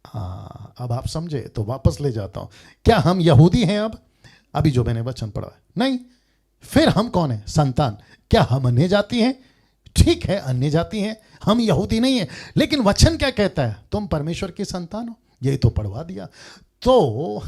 हाँ, अब आप समझे तो वापस ले जाता हूं। क्या हम यहूदी हैं अब? अभी जो मैंने वचन पढ़ा है, नहीं। फिर हम कौन है? संतान। क्या हम अन्य जाति हैं? ठीक है, अन्य जाति हैं, हम यहूदी नहीं है। लेकिन वचन क्या कहता है? तुम परमेश्वर की संतान हो, यही तो पढ़वा दिया। तो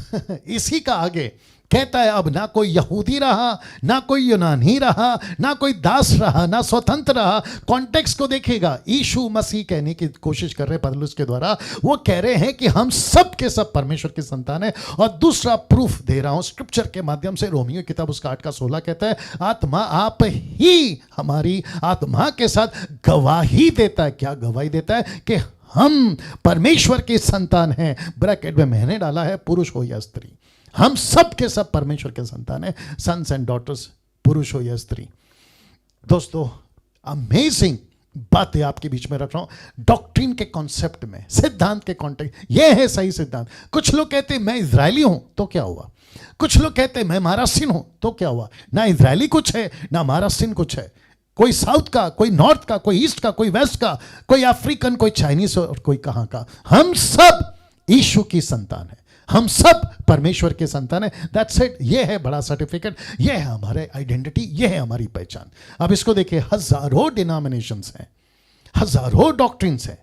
इसी का आगे कहता है, अब ना कोई यहूदी रहा, ना कोई यूनानी रहा, ना कोई दास रहा, ना स्वतंत्र रहा। कॉन्टेक्स्ट को देखिएगा, यीशु मसीह कहने की कोशिश कर रहे पौलुस के द्वारा, वो कह रहे हैं कि हम सब के सब परमेश्वर की संतान है। और दूसरा प्रूफ दे रहा हूं स्क्रिप्चर के माध्यम से, रोमियो किताब उसका 8:16 कहता है, आत्मा आप ही हमारी आत्मा के साथ गवाही देता है। क्या गवाही देता है? कि हम परमेश्वर की संतान हैं। ब्रैकेट में मैंने डाला है, पुरुष हो या स्त्री, हम सब के सब परमेश्वर के संतान हैं, सन्स एंड डॉटर्स, पुरुष हो या स्त्री। दोस्तों, अमेजिंग बातें आपके बीच में रख रहा हूं डॉक्ट्रिन के कॉन्सेप्ट में, सिद्धांत के कॉन्टेक्स्ट। ये है सही सिद्धांत। कुछ लोग कहते हैं मैं इजरायली हूं तो क्या हुआ, कुछ लोग कहते हैं मैं महाराष्ट्रीयन हूं तो क्या हुआ। ना इजरायली कुछ है ना महाराष्ट्रीयन कुछ है, कोई साउथ का, कोई नॉर्थ का, कोई ईस्ट का, कोई वेस्ट का, कोई अफ्रीकन, कोई चाइनीज और कोई कहां का। हम सब यीशु की संतान है, हम सब परमेश्वर के संतान है। That's it. ये है बड़ा सर्टिफिकेट, ये है हमारे आइडेंटिटी, ये है हमारी पहचान। अब इसको देखिए, हजारों डिनोमिनेशंस हैं, हजारों डॉक्ट्रिन्स हैं,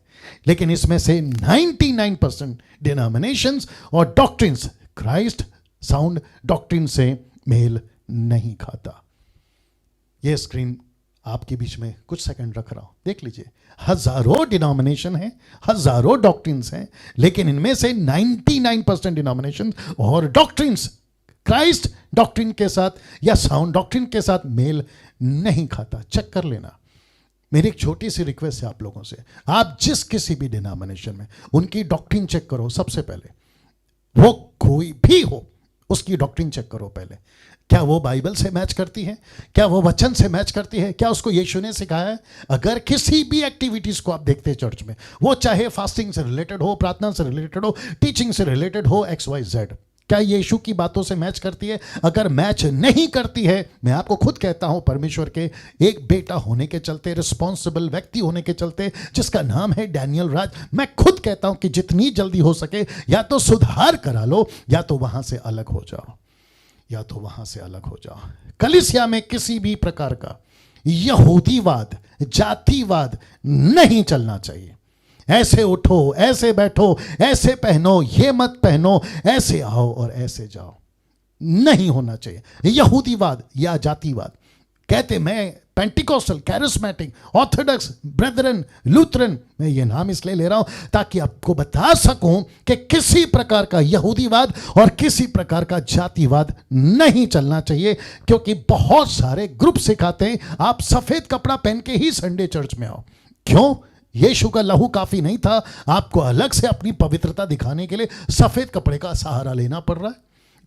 लेकिन इसमें से 99% डिनोमिनेशंस और डॉक्ट्रिन्स क्राइस्ट साउंड डॉक्ट्रिन से मेल नहीं खाता। ये स्क्रीन आपके बीच में कुछ सेकंड रख रहा हूं, देख लीजिए। हजारों डिनोमिनेशन हैं, हजारों डॉक्ट्रिन्स हैं, लेकिन इनमें से 99% डिनोमिनेशन और डॉक्ट्रिन्स क्राइस्ट डॉक्ट्रिन के साथ या साउंड डॉक्ट्रिन के साथ मेल नहीं खाता। चेक कर लेना। मेरी एक छोटी सी रिक्वेस्ट है आप लोगों से, आप जिस किसी भी डिनोमिनेशन में उनकी डॉक्ट्रिन चेक करो। सबसे पहले वो कोई भी हो, उसकी डॉक्ट्रिन चेक करो पहले। क्या वो बाइबल से मैच करती है? क्या वो वचन से मैच करती है? क्या उसको यीशु ने सिखाया है? अगर किसी भी एक्टिविटीज को आप देखते हैं चर्च में, वो चाहे फास्टिंग से रिलेटेड हो, प्रार्थना से रिलेटेड हो, टीचिंग से रिलेटेड हो, XYZ, क्या यीशु की बातों से मैच करती है? अगर मैच नहीं करती है, मैं आपको खुद कहता हूं, परमेश्वर के एक बेटा होने के चलते, रिस्पॉन्सिबल व्यक्ति होने के चलते, जिसका नाम है डैनियल राज, मैं खुद कहता हूं कि जितनी जल्दी हो सके या तो सुधार करा लो या तो वहां से अलग हो जाओ, या तो वहां से अलग हो जाओ। कलीसिया में किसी भी प्रकार का यहूदीवाद, जातिवाद नहीं चलना चाहिए। ऐसे उठो, ऐसे बैठो, ऐसे पहनो, ये मत पहनो, ऐसे आओ और ऐसे जाओ, नहीं होना चाहिए। यहूदीवाद या जातिवाद कहते, मैं Pentecostal, charismatic, Orthodox, brethren, Lutheran, मैं ये नाम इसलिए ले रहा हूं ताकि आपको बता सकूं कि किसी प्रकार का यहूदीवाद और किसी प्रकार का जातिवाद नहीं चलना चाहिए, क्योंकि बहुत सारे ग्रुप सिखाते हैं आप सफेद कपड़ा पहन के ही संडे चर्च में आओ। क्यों? यीशु का लहू काफी नहीं था, आपको अलग से अपनी पवित्रता दिखाने के लिए सफेद कपड़े का सहारा लेना पड़ रहा है।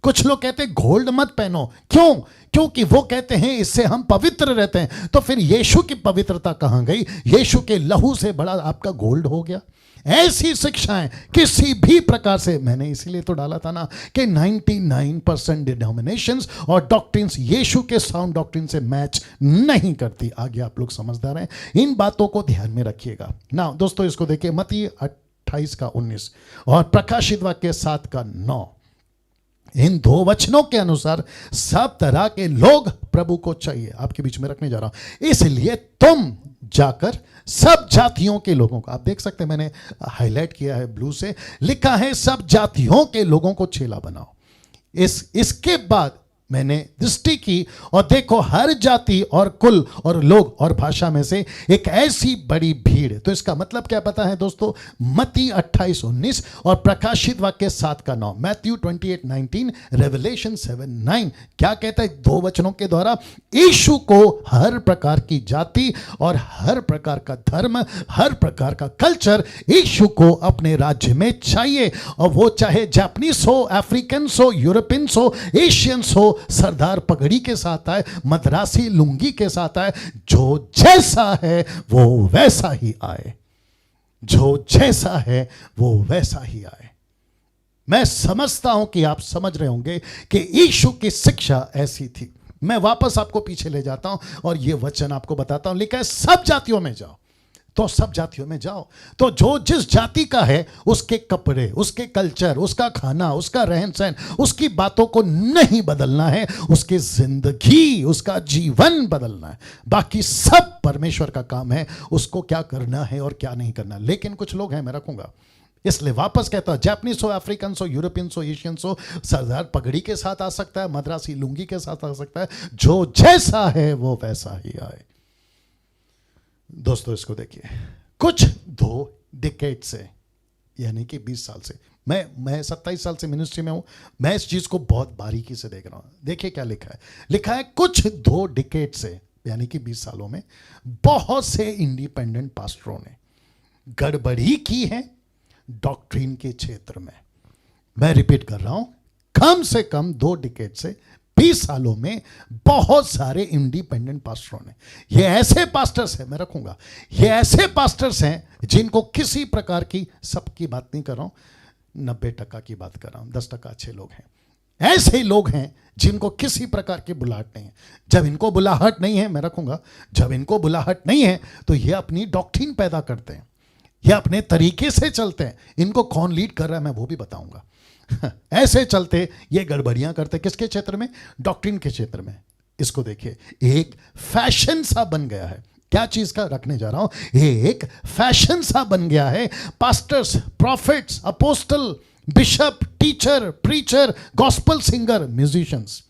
कुछ लोग कहते हैं गोल्ड मत पहनो। क्यों? क्योंकि वो कहते हैं इससे हम पवित्र रहते हैं। तो फिर यीशु की पवित्रता कहां गई? यीशु के लहू से बड़ा आपका गोल्ड हो गया। ऐसी शिक्षाएं किसी भी प्रकार से, मैंने इसीलिए तो डाला था ना कि 99% डिनोमिनेशंस और डॉक्ट्रिन्स यीशु के साउंड डॉक्ट्रिन से मैच नहीं करती। आगे आप लोग समझदार हैं, इन बातों को ध्यान में रखिएगा ना। दोस्तों, इसको देखिए, मत्ती 28:19 और प्रकाशित वाक्य 7:9। इन दो वचनों के अनुसार सब तरह के लोग प्रभु को चाहिए। आपके बीच में रखने जा रहा हूं, इसलिए तुम जाकर सब जातियों के लोगों को, आप देख सकते हैं मैंने हाईलाइट किया है ब्लू से, लिखा है सब जातियों के लोगों को चेला बनाओ। इसके बाद मैंने दृष्टि की और देखो हर जाति और कुल और लोग और भाषा में से एक ऐसी बड़ी भीड़। तो इसका मतलब क्या पता है दोस्तों? मत्ती 28:19 और प्रकाशित वाक्य 7:9, मैथ्यू 28:19, रेवलेशन 7:9 क्या कहता है? दो वचनों के द्वारा यीशु को हर प्रकार की जाति और हर प्रकार का धर्म, हर प्रकार का कल्चर यीशु को अपने राज्य में चाहिए। और वो चाहे जापानीज हो, अफ्रीकन हो, यूरोपियंस हो, एशियंस हो, सरदार पगड़ी के साथ आए, मद्रासी लुंगी के साथ आए, जो जैसा है वो वैसा ही आए, जो जैसा है वो वैसा ही आए। मैं समझता हूं कि आप समझ रहे होंगे कि यीशु की शिक्षा ऐसी थी। मैं वापस आपको पीछे ले जाता हूं और यह वचन आपको बताता हूं, लिखा है सब जातियों में जाओ। तो सब जातियों में जाओ, तो जो जिस जाति का है उसके कपड़े, उसके कल्चर, उसका खाना, उसका रहन सहन, उसकी बातों को नहीं बदलना है, उसकी जिंदगी, उसका जीवन बदलना है। बाकी सब परमेश्वर का काम है, उसको क्या करना है और क्या नहीं करना। लेकिन कुछ लोग हैं, मैं रखूंगा, इसलिए वापस कहता हूं, जापानीज हो, अफ्रीकन हो, यूरोपियंस हो, एशियंस हो, सरदार पगड़ी के साथ आ सकता है, मद्रासी लुंगी के साथ आ सकता है, जो जैसा है वो वैसा ही आए। दोस्तों, इसको देखिए, कुछ 2 डिकेड से, यानी कि 20 साल से, मैं 27 साल से मिनिस्ट्री में हूं, मैं इस चीज को बहुत बारीकी से देख रहा हूं। देखिए क्या लिखा है, लिखा है कुछ 2 डिकेड से, यानी कि 20 सालों में बहुत से इंडिपेंडेंट पास्टरों ने गड़बड़ी की है डॉक्ट्रिन के क्षेत्र में। मैं रिपीट कर रहा हूं, कम से कम 2 डिकेड से 20 सालों में बहुत सारे इंडिपेंडेंट पास्टरों ने, ये ऐसे पास्टर्स हैं, मैं रखूंगा, ये ऐसे पास्टर्स हैं जिनको किसी प्रकार की, सबकी बात नहीं कर रहा हूं, 90% की बात कर रहा हूं, 10% अच्छे लोग हैं, ऐसे लोग हैं जिनको किसी प्रकार की बुलाहट नहीं है। जब इनको बुलाहट नहीं है, मैं रखूंगा, जब इनको बुलाहट नहीं है तो ये अपनी डॉक्ट्रिन पैदा करते हैं, ये अपने तरीके से चलते हैं। इनको कौन लीड कर रहा है मैं वो भी बताऊंगा। ऐसे चलते ये गड़बड़ियां करते, किसके क्षेत्र में? डॉक्ट्रिन के क्षेत्र में। इसको देखिए, एक फैशन सा बन गया है। क्या चीज का रखने जा रहा हूं? एक फैशन सा बन गया है। Pastors, profits, apostle, bishop, teacher, preacher, gospel singer, musicians,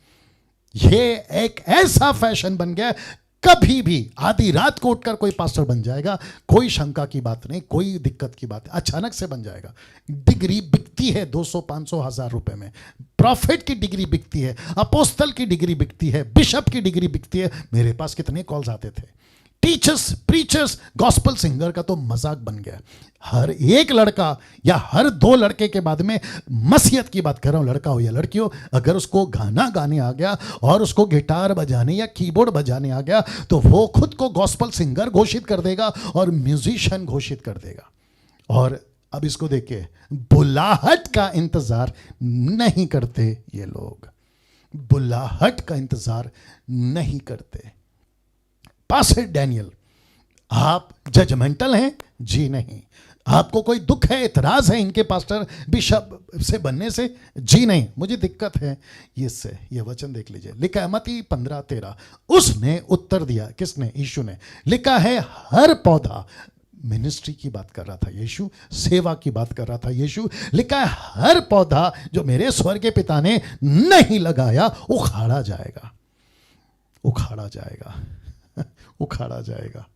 ये एक ऐसा फैशन बन गया है। कभी भी आधी रात को उठकर कोई पास्टर बन जाएगा, कोई शंका की बात नहीं, कोई दिक्कत की बात है, अचानक से बन जाएगा। डिग्री बिकती है 200, 500, 1000 रुपए में। प्रॉफिट की डिग्री बिकती है, अपोस्टल की डिग्री बिकती है, बिशप की डिग्री बिकती है। मेरे पास कितने कॉल्स आते थे। टीचर्स, प्रीचर्स, गॉस्पल सिंगर का तो मजाक बन गया। हर एक लड़का या हर 2 लड़के के बाद में, मसीहत की बात कर रहा हूं, लड़का हो या लड़की हो, अगर उसको गाना गाने आ गया और उसको गिटार बजाने या कीबोर्ड बजाने आ गया तो वो खुद को गॉस्पल सिंगर घोषित कर देगा और म्यूजिशियन घोषित कर देगा। और अब इसको देखिए, बुलाहट का इंतजार नहीं करते ये लोग, बुलाहट का इंतजार नहीं करते। पास्टर डैनियल, आप जजमेंटल हैं? जी नहीं। आपको कोई दुख है, इतराज है इनके पास्टर बिशप से बनने से? जी नहीं, मुझे दिक्कत है इससे। ये वचन देख लीजिए, लिखा है मत्ती 15:13। उसने उत्तर दिया, किसने? यीशु ने। लिखा है हर पौधा, मिनिस्ट्री की बात कर रहा था यीशु, सेवा की बात कर रहा था यीशु। लिखा है हर पौधा जो मेरे स्वर्गीय पिता ने नहीं लगाया उखाड़ा जाएगा, उखाड़ा जाएगा, उखाड़ा जाएगा।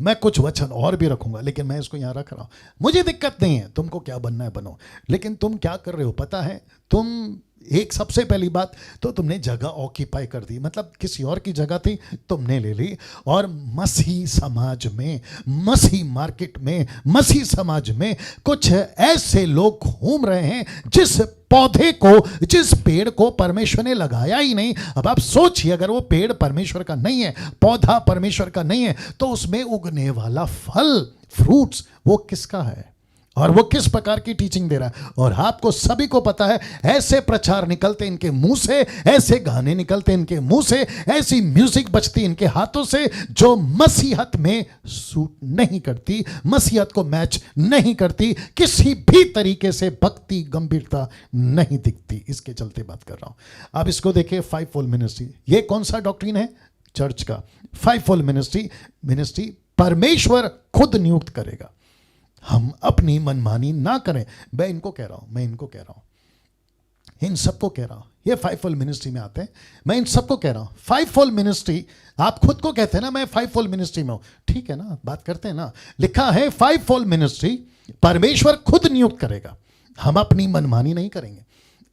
मैं कुछ वचन और भी रखूंगा, लेकिन मैं इसको यहां रख रहा हूं। मुझे दिक्कत नहीं है, तुमको क्या बनना है बनो, लेकिन तुम क्या कर रहे हो पता है? तुम एक, सबसे पहली बात तो तुमने जगह ऑक्यूपाई कर दी, मतलब किसी और की जगह थी तुमने ले ली। और मसीह समाज में, मसीह मार्केट में, मसीह समाज में कुछ ऐसे लोग घूम रहे हैं जिस पौधे को, जिस पेड़ को परमेश्वर ने लगाया ही नहीं। अब आप सोचिए, अगर वो पेड़ परमेश्वर का नहीं है, पौधा परमेश्वर का नहीं है, तो उसमें उगने वाला फल, फ्रूट्स, वो किसका है और वो किस प्रकार की टीचिंग दे रहा है? और आपको सभी को पता है, ऐसे प्रचार निकलते इनके मुंह से, ऐसे गाने निकलते इनके मुंह से, ऐसी म्यूजिक बजती इनके हाथों से जो मसीहत में सूट नहीं करती, मसीहत को मैच नहीं करती, किसी भी तरीके से भक्ति गंभीरता नहीं दिखती। इसके चलते बात कर रहा हूं। अब इसको देखिए, 5-fold मिनिस्ट्री। ये कौन सा डॉक्ट्रिन है? चर्च का 5-fold मिनिस्ट्री। मिनिस्ट्री परमेश्वर खुद नियुक्त करेगा, हम अपनी मनमानी ना करें। मैं इनको कह रहा हूं, मैं इनको कह रहा हूं, इन सबको कह रहा हूं, ये 5-fold मिनिस्ट्री में आते हैं। मैं इन सबको कह रहा हूं 5-fold मिनिस्ट्री। आप खुद को कहते हैं ना मैं 5-fold मिनिस्ट्री में हूं, ठीक है ना, बात करते हैं ना। लिखा है 5-fold मिनिस्ट्री परमेश्वर खुद नियुक्त करेगा, हम अपनी मनमानी नहीं करेंगे।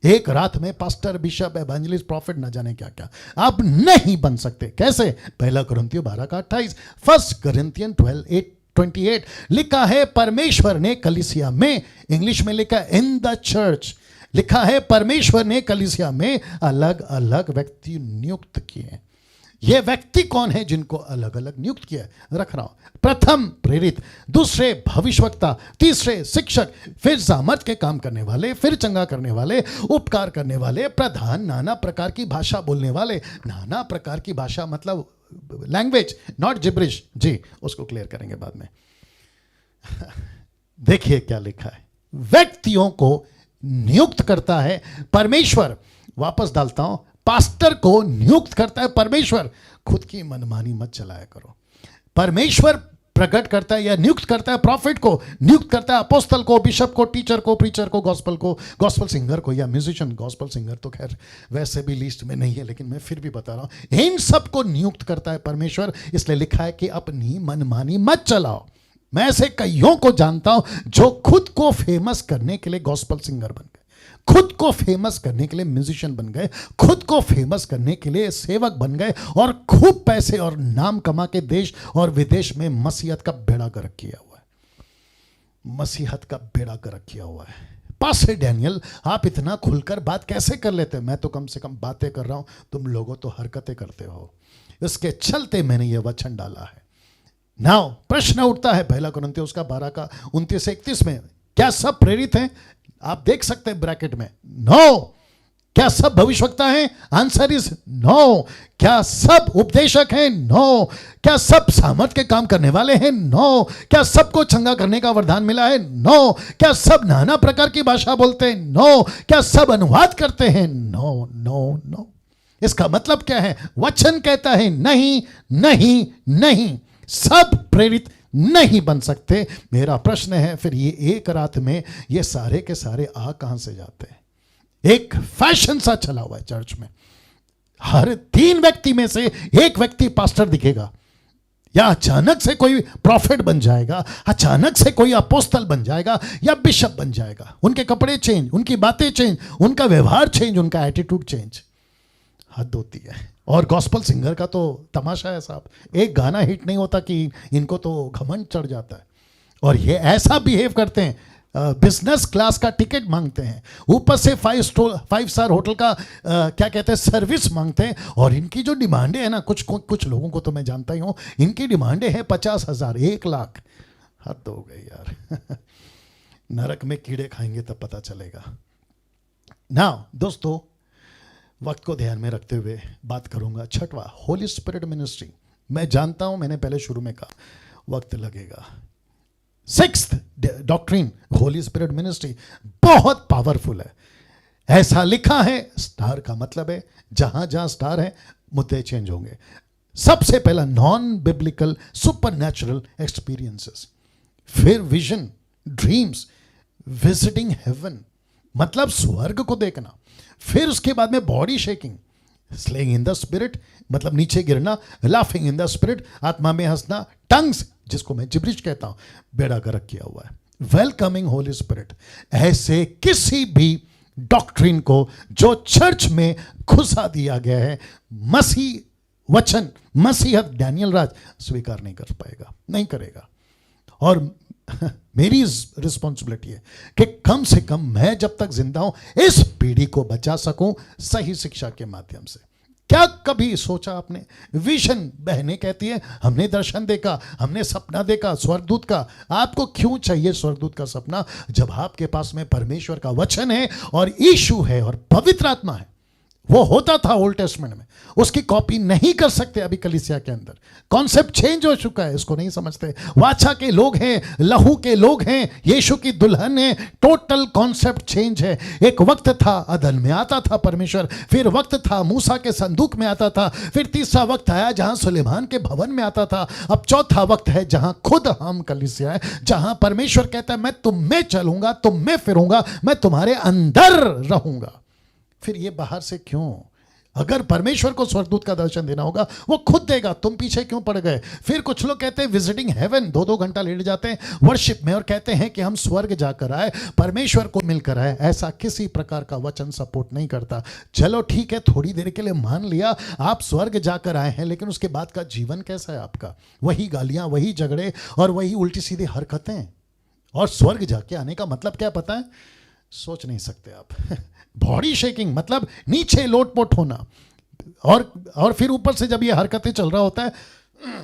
एक रात में पास्टर, बिशप, एवेंजलिस्ट, प्रॉफिट, न जाने क्या क्या आप नहीं बन सकते। कैसे? 1 कुरिन्थियों 12:28, 1 कुरिन्थियन 12:28 लिखा है परमेश्वर ने कलीसिया में, इंग्लिश में लिखा है इन द चर्च, लिखा है परमेश्वर ने कलीसिया में अलग अलग व्यक्ति नियुक्त किए। ये व्यक्ति कौन है जिनको अलग अलग नियुक्त किया? रख रहा हूं। प्रथम प्रेरित, दूसरे भविष्यवक्ता, तीसरे शिक्षक, फिर सामर्थ के काम करने वाले, फिर चंगा करने वाले, उपकार करने वाले, प्रधान, नाना प्रकार की भाषा बोलने वाले। नाना प्रकार की भाषा मतलब लैंग्वेज, नॉट जिब्रिश। जी, उसको क्लियर करेंगे बाद में। देखिए क्या लिखा है, व्यक्तियों को नियुक्त करता है परमेश्वर। वापस डालता हूं, पास्टर को नियुक्त करता है परमेश्वर। खुद की मनमानी मत चलाया करो। परमेश्वर प्रकट करता है या नियुक्त करता है प्रॉफिट को, नियुक्त करता है अपोस्टल को, बिशप को, टीचर को, प्रीचर को, गॉस्पल सिंगर को या म्यूजिशियन। गॉस्पल सिंगर तो खैर वैसे भी लिस्ट में नहीं है, लेकिन मैं फिर भी बता रहा हूं, इन सबको नियुक्त करता है परमेश्वर। इसलिए लिखा है कि अपनी मनमानी मत चलाओ। मैं ऐसे कईयों को जानता हूं जो खुद को फेमस करने के लिए गॉस्पल सिंगर बन गए, खुद को फेमस करने के लिए म्यूजिशियन बन गए, खुद को फेमस करने के लिए सेवक बन गए और खूब पैसे और नाम कमा के देश और विदेश में मसीहत का बेड़ा गर्क किया हुआ है। मसीहत का बेड़ा गर्क किया हुआ है। पास्टर डैनियल, आप इतना खुलकर बात कैसे कर लेते हैं? मैं तो कम से कम बातें कर रहा हूं, तुम लोगों तो हरकतें करते हो। इसके चलते मैंने यह वचन डाला है। नाउ प्रश्न उठता है 1 कुरिन्थियों का 12 का 29 से 31 में, क्या सब प्रेरित हैं? आप देख सकते हैं ब्रैकेट में, नो। क्या सब भविष्यवक्ता हैं? Answer is no. क्या सब उपदेशक हैं? नो। क्या सब सामर्थ के काम करने वाले हैं? नो। क्या सबको चंगा करने का वरदान मिला है? नो। क्या सब नाना प्रकार की भाषा बोलते हैं? नो। क्या सब अनुवाद करते हैं? No no no. इसका मतलब क्या है? वचन कहता है नहीं नहीं नहीं, सब प्रेरित नहीं बन सकते। मेरा प्रश्न है, फिर ये एक रात में ये सारे के सारे आ कहां से जाते हैं? एक फैशन सा चला हुआ है चर्च में, हर 3 व्यक्ति में से एक व्यक्ति पास्टर दिखेगा, या अचानक से कोई प्रॉफिट बन जाएगा, अचानक से कोई अपोस्तल बन जाएगा या बिशप बन जाएगा। उनके कपड़े चेंज, उनकी बातें चेंज, उनका व्यवहार चेंज, उनका एटीट्यूड चेंज। हद होती है। और गॉस्पल सिंगर का तो तमाशा है साहब, एक गाना हिट नहीं होता कि इनको तो घमंड चढ़ जाता है। और ये ऐसा बिहेव करते हैं, बिजनेस क्लास का टिकट मांगते हैं, ऊपर से 5 स्टार होटल का क्या कहते हैं सर्विस मांगते हैं। और इनकी जो डिमांडें हैं ना, कुछ लोगों को तो मैं जानता ही हूं, इनकी डिमांडें हैं 50,000, 1 लाख। हद हो गई यार। नरक में कीड़े खाएंगे तब पता चलेगा ना। दोस्तों, वक्त को ध्यान में रखते हुए बात करूंगा। 6वां, होली स्पिरिट मिनिस्ट्री। मैं जानता हूं, मैंने पहले शुरू में कहा वक्त लगेगा। 6th doctrine, Holi spirit ministry, बहुत पावरफुल है। ऐसा लिखा है, स्टार का मतलब है जहां जहां स्टार है मुद्दे चेंज होंगे। सबसे पहला नॉन बिब्लिकल सुपरनैचुरल एक्सपीरियंसेस, फिर विजन, ड्रीम्स, विजिटिंग हेवन मतलब स्वर्ग को देखना, फिर उसके बाद में body shaking, slaying in the spirit मतलब नीचे गिरना, लाफिंग इन द स्पिरिट आत्मा में हंसना, टंग्स जिसको मैं जिब्रिश कहता हूं, बेड़ा गर्क किया हुआ है, वेलकमिंग होली स्पिरिट। ऐसे किसी भी डॉक्ट्रिन को जो चर्च में घुसा दिया गया है, मसीह वचन, मसीहत डैनियल राज स्वीकार नहीं कर पाएगा, नहीं करेगा। और मेरी रिस्पॉन्सिबिलिटी है कि कम से कम मैं जब तक जिंदा हूं इस पीढ़ी को बचा सकूं सही शिक्षा के माध्यम से। क्या कभी सोचा आपने? विजन, बहनें कहती है हमने दर्शन देखा, हमने सपना देखा स्वर्गदूत का। आपको क्यों चाहिए स्वर्गदूत का सपना जब आपके पास में परमेश्वर का वचन है और यीशु है और पवित्र आत्मा है? वो होता था ओल्ड टेस्टमेंट में, उसकी कॉपी नहीं कर सकते अभी कलीसिया के अंदर। कॉन्सेप्ट चेंज हो चुका है, इसको नहीं समझते। वाचा के लोग हैं, लहू के लोग हैं, यीशु की दुल्हन है, टोटल कॉन्सेप्ट चेंज है। एक वक्त था अदन में आता था परमेश्वर, फिर वक्त था मूसा के संदूक में आता था, फिर तीसरा वक्त आया जहां सुलेमान के भवन में आता था, अब चौथा वक्त है जहां खुद हम कलीसिया है, जहां परमेश्वर कहता है मैं तुम में चलूंगा, तुम में फिरूंगा, मैं तुम्हारे अंदर रहूंगा। फिर ये बाहर से क्यों? अगर परमेश्वर को स्वर्गदूत का दर्शन देना होगा वो खुद देगा, तुम पीछे क्यों पड़ गए? फिर कुछ लोग कहते हैं विजिटिंग हेवन, 2-2 घंटा लेट जाते हैं वर्शिप में और कहते हैं कि हम स्वर्ग जाकर आए, परमेश्वर को मिलकर आए। ऐसा किसी प्रकार का वचन सपोर्ट नहीं करता। चलो ठीक है, थोड़ी देर के लिए मान लिया आप स्वर्ग जाकर आए हैं, लेकिन उसके बाद का जीवन कैसा है आपका? वही गालियां, वही झगड़े और वही उल्टी सीधी हरकतें। और स्वर्ग जाके आने का मतलब क्या पता है? सोच नहीं सकते आप। बॉडी शेकिंग मतलब नीचे लोटपोट होना, और फिर ऊपर से जब ये हरकतें चल रहा होता है,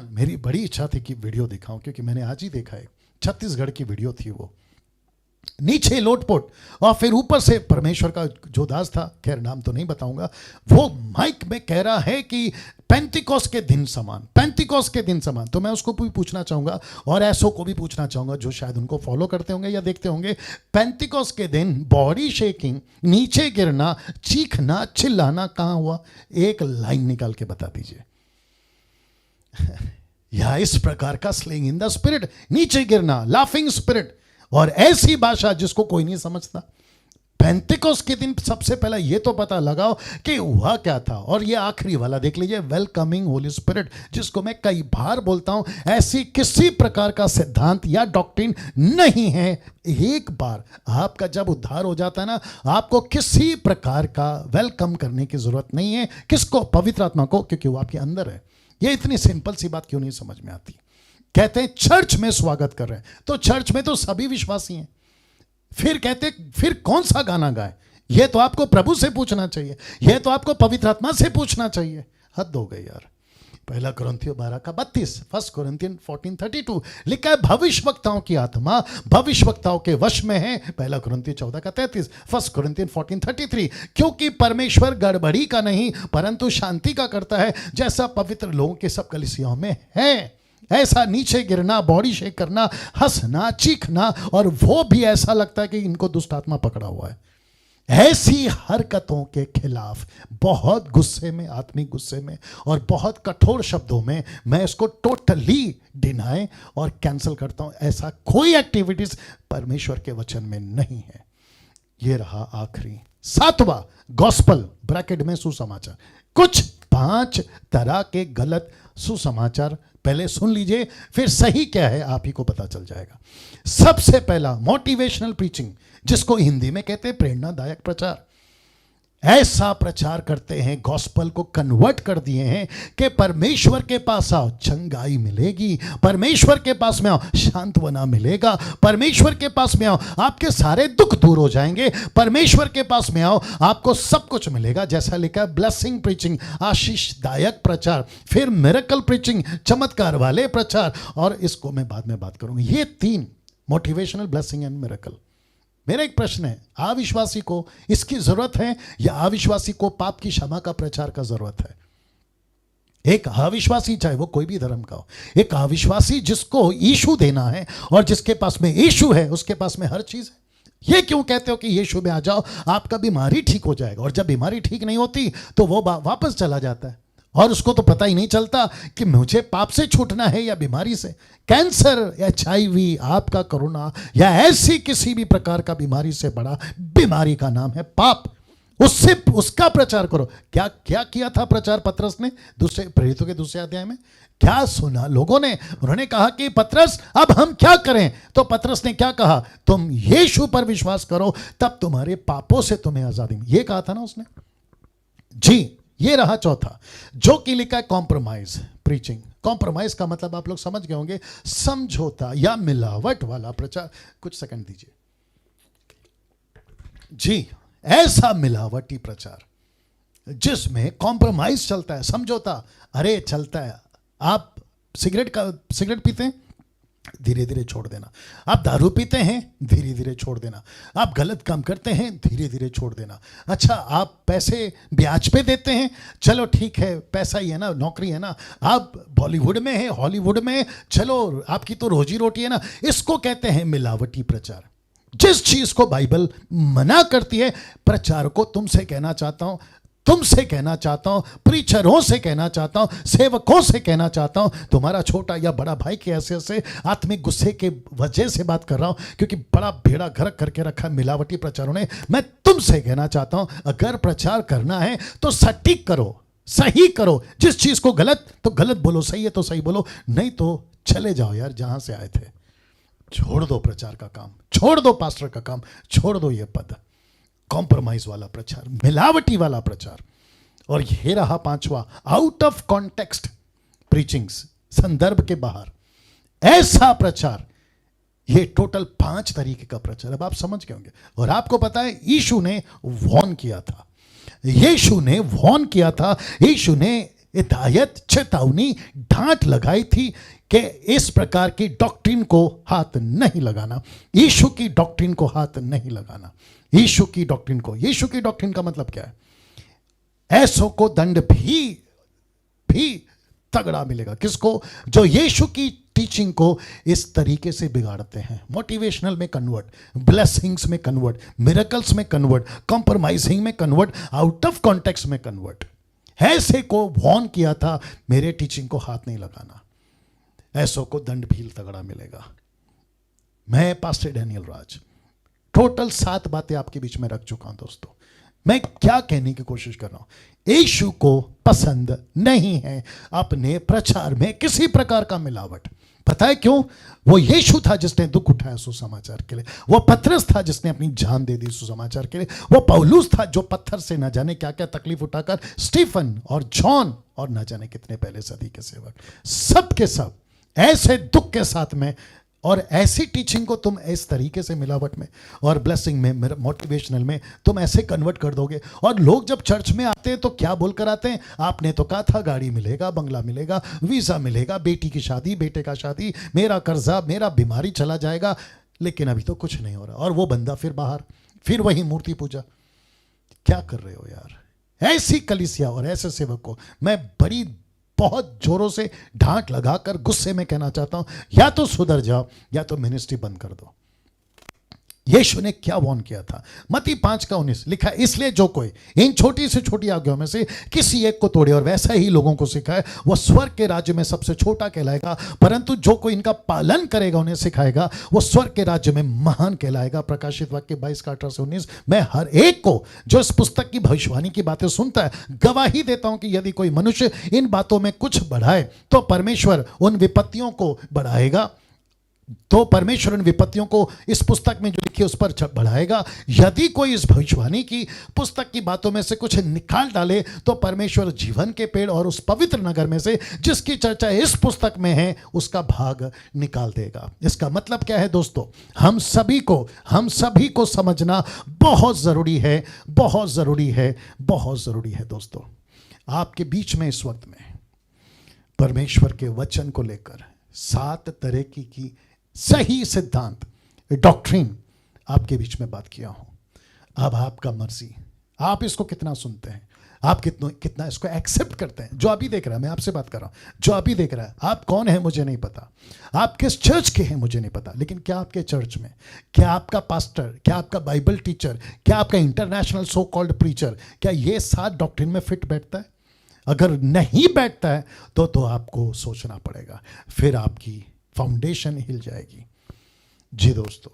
मेरी बड़ी इच्छा थी कि वीडियो दिखाऊं, क्योंकि मैंने आज ही देखा है, छत्तीसगढ़ की वीडियो थी वो, नीचे लोटपोट और फिर ऊपर से परमेश्वर का जो दास था, खैर नाम तो नहीं बताऊंगा, वो माइक में कह रहा है कि पेंतिकोस के दिन समान, पेंतिकोस के दिन समान। तो मैं उसको भी पूछना चाहूंगा और ऐसो को भी पूछना चाहूंगा जो शायद उनको फॉलो करते होंगे या देखते होंगे, पेंतिकोस के दिन बॉडी शेकिंग, नीचे गिरना, चीखना, चिल्लाना कहां हुआ? एक लाइन निकाल के बता दीजिए। या इस प्रकार का स्लेइंग इन द स्पिरिट, नीचे गिरना, लाफिंग स्पिरिट और ऐसी भाषा जिसको कोई नहीं समझता। पेंतिकोस के दिन सबसे पहला ये तो पता लगाओ कि हुआ क्या था। और ये आखिरी वाला देख लीजिए, वेलकमिंग होली स्पिरिट, जिसको मैं कई बार बोलता हूं, ऐसी किसी प्रकार का सिद्धांत या डॉक्ट्रिन नहीं है। एक बार आपका जब उद्धार हो जाता है ना, आपको किसी प्रकार का वेलकम करने की जरूरत नहीं है। किसको? पवित्र आत्मा को, क्योंकि वो आपके अंदर है। ये इतनी सिंपल सी बात क्यों नहीं समझ में आती? कहते हैं चर्च में स्वागत कर रहे हैं, तो चर्च में तो सभी विश्वासी हैं। फिर कहते फिर कौन सा गाना गाए? यह तो आपको प्रभु से पूछना चाहिए, यह तो आपको पवित्र आत्मा से पूछना चाहिए। हद हो गई यार। पहला कुरिन्थियों 12:32, 1 कोरिन्थियन 14:32 लिखा है, भविष्यवक्ताओं की आत्मा भविष्यवक्ताओं के वश में है। पहला कुरिन्थियों 14:33, 1 कोरिन्थियन 14:33, क्योंकि परमेश्वर गड़बड़ी का नहीं परंतु शांति का करता है, जैसा पवित्र लोगों के सब कलीसियाओं में है। ऐसा नीचे गिरना, बॉडी शेक करना, हंसना, चीखना, और वो भी ऐसा लगता है कि इनको दुष्ट आत्मा पकड़ा हुआ है। ऐसी हरकतों के खिलाफ बहुत गुस्से में, आत्मिक गुस्से में और बहुत कठोर शब्दों में मैं इसको टोटली डिनाई और कैंसिल करता हूं। ऐसा कोई एक्टिविटीज परमेश्वर के वचन में नहीं है। यह रहा आखिरी 7वां, गॉस्पल ब्रैकेट में सुसमाचार। कुछ 5 तरह के गलत सुसमाचार पहले सुन लीजिए, फिर सही क्या है आप ही को पता चल जाएगा। सबसे पहला मोटिवेशनल प्रीचिंग, जिसको हिंदी में कहते हैं प्रेरणादायक प्रचार। ऐसा प्रचार करते हैं, गॉस्पल को कन्वर्ट कर दिए हैं कि परमेश्वर के पास आओ चंगाई मिलेगी, परमेश्वर के पास में आओ सांत्वना मिलेगा, परमेश्वर के पास में आओ आपके सारे दुख दूर हो जाएंगे, परमेश्वर के पास में आओ आपको सब कुछ मिलेगा। जैसा लिखा है ब्लेसिंग प्रीचिंग, आशीषदायक प्रचार, फिर मिरेकल प्रीचिंग, चमत्कार वाले प्रचार, और इसको मैं बाद में बात करूंगा। ये 3, मोटिवेशनल, ब्लेसिंग एंड मिरेकल। मेरा एक प्रश्न है, अविश्वासी को इसकी जरूरत है या अविश्वासी को पाप की क्षमा का प्रचार का जरूरत है? एक अविश्वासी, चाहे वो कोई भी धर्म का हो, एक अविश्वासी जिसको यीशु देना है और जिसके पास में यीशु है उसके पास में हर चीज है। ये क्यों कहते हो कि यीशु में आ जाओ आपका बीमारी ठीक हो जाएगा, और जब बीमारी ठीक नहीं होती तो वो वापस चला जाता है और उसको तो पता ही नहीं चलता कि मुझे पाप से छूटना है या बीमारी से। कैंसर, HIV, आपका कोरोना या ऐसी किसी भी प्रकार का बीमारी से बड़ा बीमारी का नाम है पाप। उससे उसका प्रचार करो। क्या क्या किया था प्रचार पतरस ने दूसरे प्रेरितों के 2 अध्याय में? क्या सुना लोगों ने? उन्होंने कहा कि पतरस अब हम क्या करें? तो पतरस ने क्या कहा? तुम यीशु पर विश्वास करो तब तुम्हारे पापों से तुम्हें आजादी मिलेगी। ये कहा था ना उसने जी। ये रहा चौथा, जो कि लिखा है कॉम्प्रोमाइज प्रीचिंग। कॉम्प्रोमाइज का मतलब आप लोग समझ गए होंगे, समझौता या मिलावट वाला प्रचार। कुछ सेकंड दीजिए जी। ऐसा मिलावटी प्रचार जिसमें कॉम्प्रोमाइज चलता है, समझौता अरे चलता है। आप सिगरेट पीते हैं, धीरे धीरे छोड़ देना। आप दारू पीते हैं, धीरे धीरे छोड़ देना। आप गलत काम करते हैं, धीरे धीरे छोड़ देना। अच्छा, आप पैसे ब्याज पे देते हैं, चलो ठीक है, पैसा ही है ना, नौकरी है ना। आप बॉलीवुड में हैं, हॉलीवुड में, चलो आपकी तो रोजी रोटी है ना। इसको कहते हैं मिलावटी प्रचार। जिस चीज को बाइबल मना करती है, प्रचार को तुमसे कहना चाहता हूं, तुमसे कहना चाहता हूं, प्रीचरों से कहना चाहता हूं, सेवकों से कहना चाहता हूं, तुम्हारा छोटा या बड़ा भाई के हैसियत से आत्मिक गुस्से के वजह से बात कर रहा हूं, क्योंकि बड़ा भेड़ा गर्क करके रखा है मिलावटी प्रचारों ने। मैं तुमसे कहना चाहता हूं, अगर प्रचार करना है तो सटीक करो, सही करो। जिस चीज को गलत तो गलत बोलो, सही है तो सही बोलो, नहीं तो चले जाओ यार जहां से आए थे। छोड़ दो प्रचार का काम, छोड़ दो पास्टर का काम, छोड़ दो ये पद। कॉम्प्रोमाइज वाला प्रचार, मिलावटी वाला प्रचार। और ये रहा 5वां, आउट ऑफ कॉन्टेक्स्ट प्रीचिंग्स, संदर्भ के बाहर ऐसा प्रचार। ये टोटल 5 तरीके का प्रचार। अब आप समझ गए होंगे। और आपको पता है यीशु ने वॉर्न किया था, यीशु ने वॉर्न किया था, यीशु ने हिदायत, चेतावनी, डांट लगाई थी कि इस प्रकार की डॉक्ट्रिन को हाथ नहीं लगाना, यीशु की डॉक्ट्रिन को हाथ नहीं लगाना। यीशु की डॉक्ट्रिन को, यीशु की डॉक्ट्रिन का मतलब क्या है? ऐसों को दंड भी तगड़ा मिलेगा। किसको? जो यीशु की टीचिंग को इस तरीके से बिगाड़ते हैं। मोटिवेशनल में कन्वर्ट, ब्लेसिंग्स में कन्वर्ट, मिरेकल्स में कन्वर्ट, कॉम्प्रोमाइजिंग में कन्वर्ट, आउट ऑफ कॉन्टेक्स्ट में कन्वर्ट। ऐसे को वॉर्न किया था, मेरे टीचिंग को हाथ नहीं लगाना, ऐसों को दंड भी तगड़ा मिलेगा। मैं पास्टर डैनियल राज टोटल 7 बातें आपके बीच में रख चुका हूं। दोस्तों, मैं क्या कहने की कोशिश कर रहा हूं? यीशु को पसंद नहीं है अपने प्रचार में किसी प्रकार का मिलावट। पता है क्यों? वो यीशु था जिसने दुख उठाया सुसमाचार के लिए, वो पतरस था जिसने अपनी जान दे दी सुसमाचार के लिए, वो पौलुस था जो पत्थर से न जाने क्या क्या तकलीफ उठाकर, स्टीफन और जॉन और न जाने कितने पहले सदी के सेवक, सब के सब ऐसे दुख के साथ में और ऐसी टीचिंग को तुम इस तरीके से मिलावट में और ब्लेसिंग में, मोटिवेशनल में तुम ऐसे कन्वर्ट कर दोगे। और लोग जब चर्च में आते हैं तो क्या बोलकर आते हैं? आपने तो कहा था गाड़ी मिलेगा, बंगला मिलेगा, वीज़ा मिलेगा, बेटी की शादी, बेटे का शादी, मेरा कर्जा, मेरा बीमारी चला जाएगा, लेकिन अभी तो कुछ नहीं हो रहा। और वो बंदा फिर बाहर, फिर वही मूर्ति पूजा। क्या कर रहे हो यार? ऐसी कलीसिया और ऐसे सेवक को मैं बहुत जोरों से ढांट लगाकर गुस्से में कहना चाहता हूं, या तो सुधर जाओ या तो मिनिस्ट्री बंद कर दो। यीशु ने क्या वार्न किया था? मत्ती 5:19 लिखा, इसलिए जो कोई इन छोटी से छोटी आज्ञाओं में से किसी एक को तोड़े और वैसा ही लोगों को सिखाए, वह स्वर्ग के राज्य में सबसे छोटा कहलाएगा, परंतु जो कोई इनका पालन करेगा, उन्हें सिखाएगा, वो स्वर्ग के राज्य में महान कहलाएगा। प्रकाशित वाक्य 22:18-19। मैं हर एक को जो इस पुस्तक की भविष्यवाणी की बातें सुनता है गवाही देता हूं कि यदि कोई मनुष्य इन बातों में कुछ बढ़ाए तो परमेश्वर उन विपत्तियों को बढ़ाएगा, तो परमेश्वर उन विपत्तियों को इस पुस्तक में जो लिखी है उस पर बढ़ाएगा। यदि कोई इस भविष्यवाणी की पुस्तक की बातों में से कुछ निकाल डाले तो परमेश्वर जीवन के पेड़ और उस पवित्र नगर में से जिसकी चर्चा इस पुस्तक में है उसका भाग निकाल देगा। इसका मतलब क्या है दोस्तों? हम सभी को समझना बहुत जरूरी है, बहुत जरूरी है, बहुत जरूरी है दोस्तों। आपके बीच में इस वक्त में परमेश्वर के वचन को लेकर 7 तरह की सही सिद्धांत, डॉक्ट्रिन आपके बीच में बात किया हूं। अब आपका मर्जी, आप इसको कितना सुनते हैं, आप कितना इसको एक्सेप्ट करते हैं। जो अभी देख रहा है, मैं आपसे बात कर रहा हूं, जो अभी देख रहा है, आप कौन है मुझे नहीं पता, आप किस चर्च के हैं मुझे नहीं पता, लेकिन क्या आपके चर्च में, क्या आपका पास्टर, क्या आपका बाइबल टीचर, क्या आपका इंटरनेशनल सो कॉल्ड प्रीचर, क्या ये 7 डॉक्ट्रिन में फिट बैठता है? अगर नहीं बैठता है तो आपको सोचना पड़ेगा, फिर आपकी फाउंडेशन हिल जाएगी। जी दोस्तों,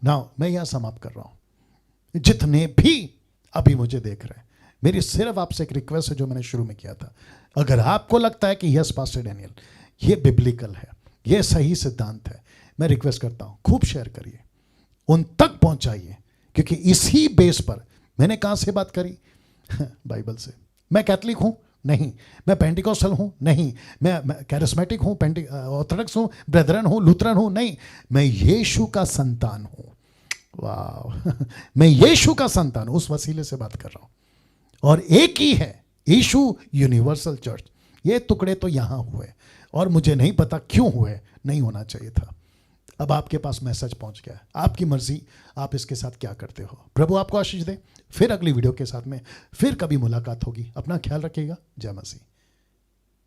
नाउ मैं यहां समाप्त कर रहा हूं। जितने भी अभी मुझे देख रहे हैं, मेरी सिर्फ आपसे एक रिक्वेस्ट है जो मैंने शुरू में किया था। अगर आपको लगता है कि यस पास्टर डैनियल ये बिब्लिकल है, ये सही सिद्धांत है, मैं रिक्वेस्ट करता हूं खूब शेयर करिए, उन तक पहुंचाइए, क्योंकि इसी बेस पर मैंने कहां से बात करी? बाइबल से। मैं कैथलिक हूं? नहीं। मैं पेंटिकोस्टल हूं? नहीं। मैं कैरिस्मेटिक हूं, ऑर्थोडॉक्स हूं, ब्रेदरन हूं, लूथरन हूं? नहीं। मैं यीशु का संतान हूं। वाह मैं यीशु का संतान, उस वसीले से बात कर रहा हूं। और एक ही है यीशु यूनिवर्सल चर्च। ये टुकड़े तो यहां हुए और मुझे नहीं पता क्यों हुए, नहीं होना चाहिए था। अब आपके पास मैसेज पहुंच गया, आपकी मर्जी, आप इसके साथ क्या करते हो। प्रभु आपको आशीष दे। फिर अगली वीडियो के साथ में फिर कभी मुलाकात होगी। अपना ख्याल रखिएगा। जय मसीह।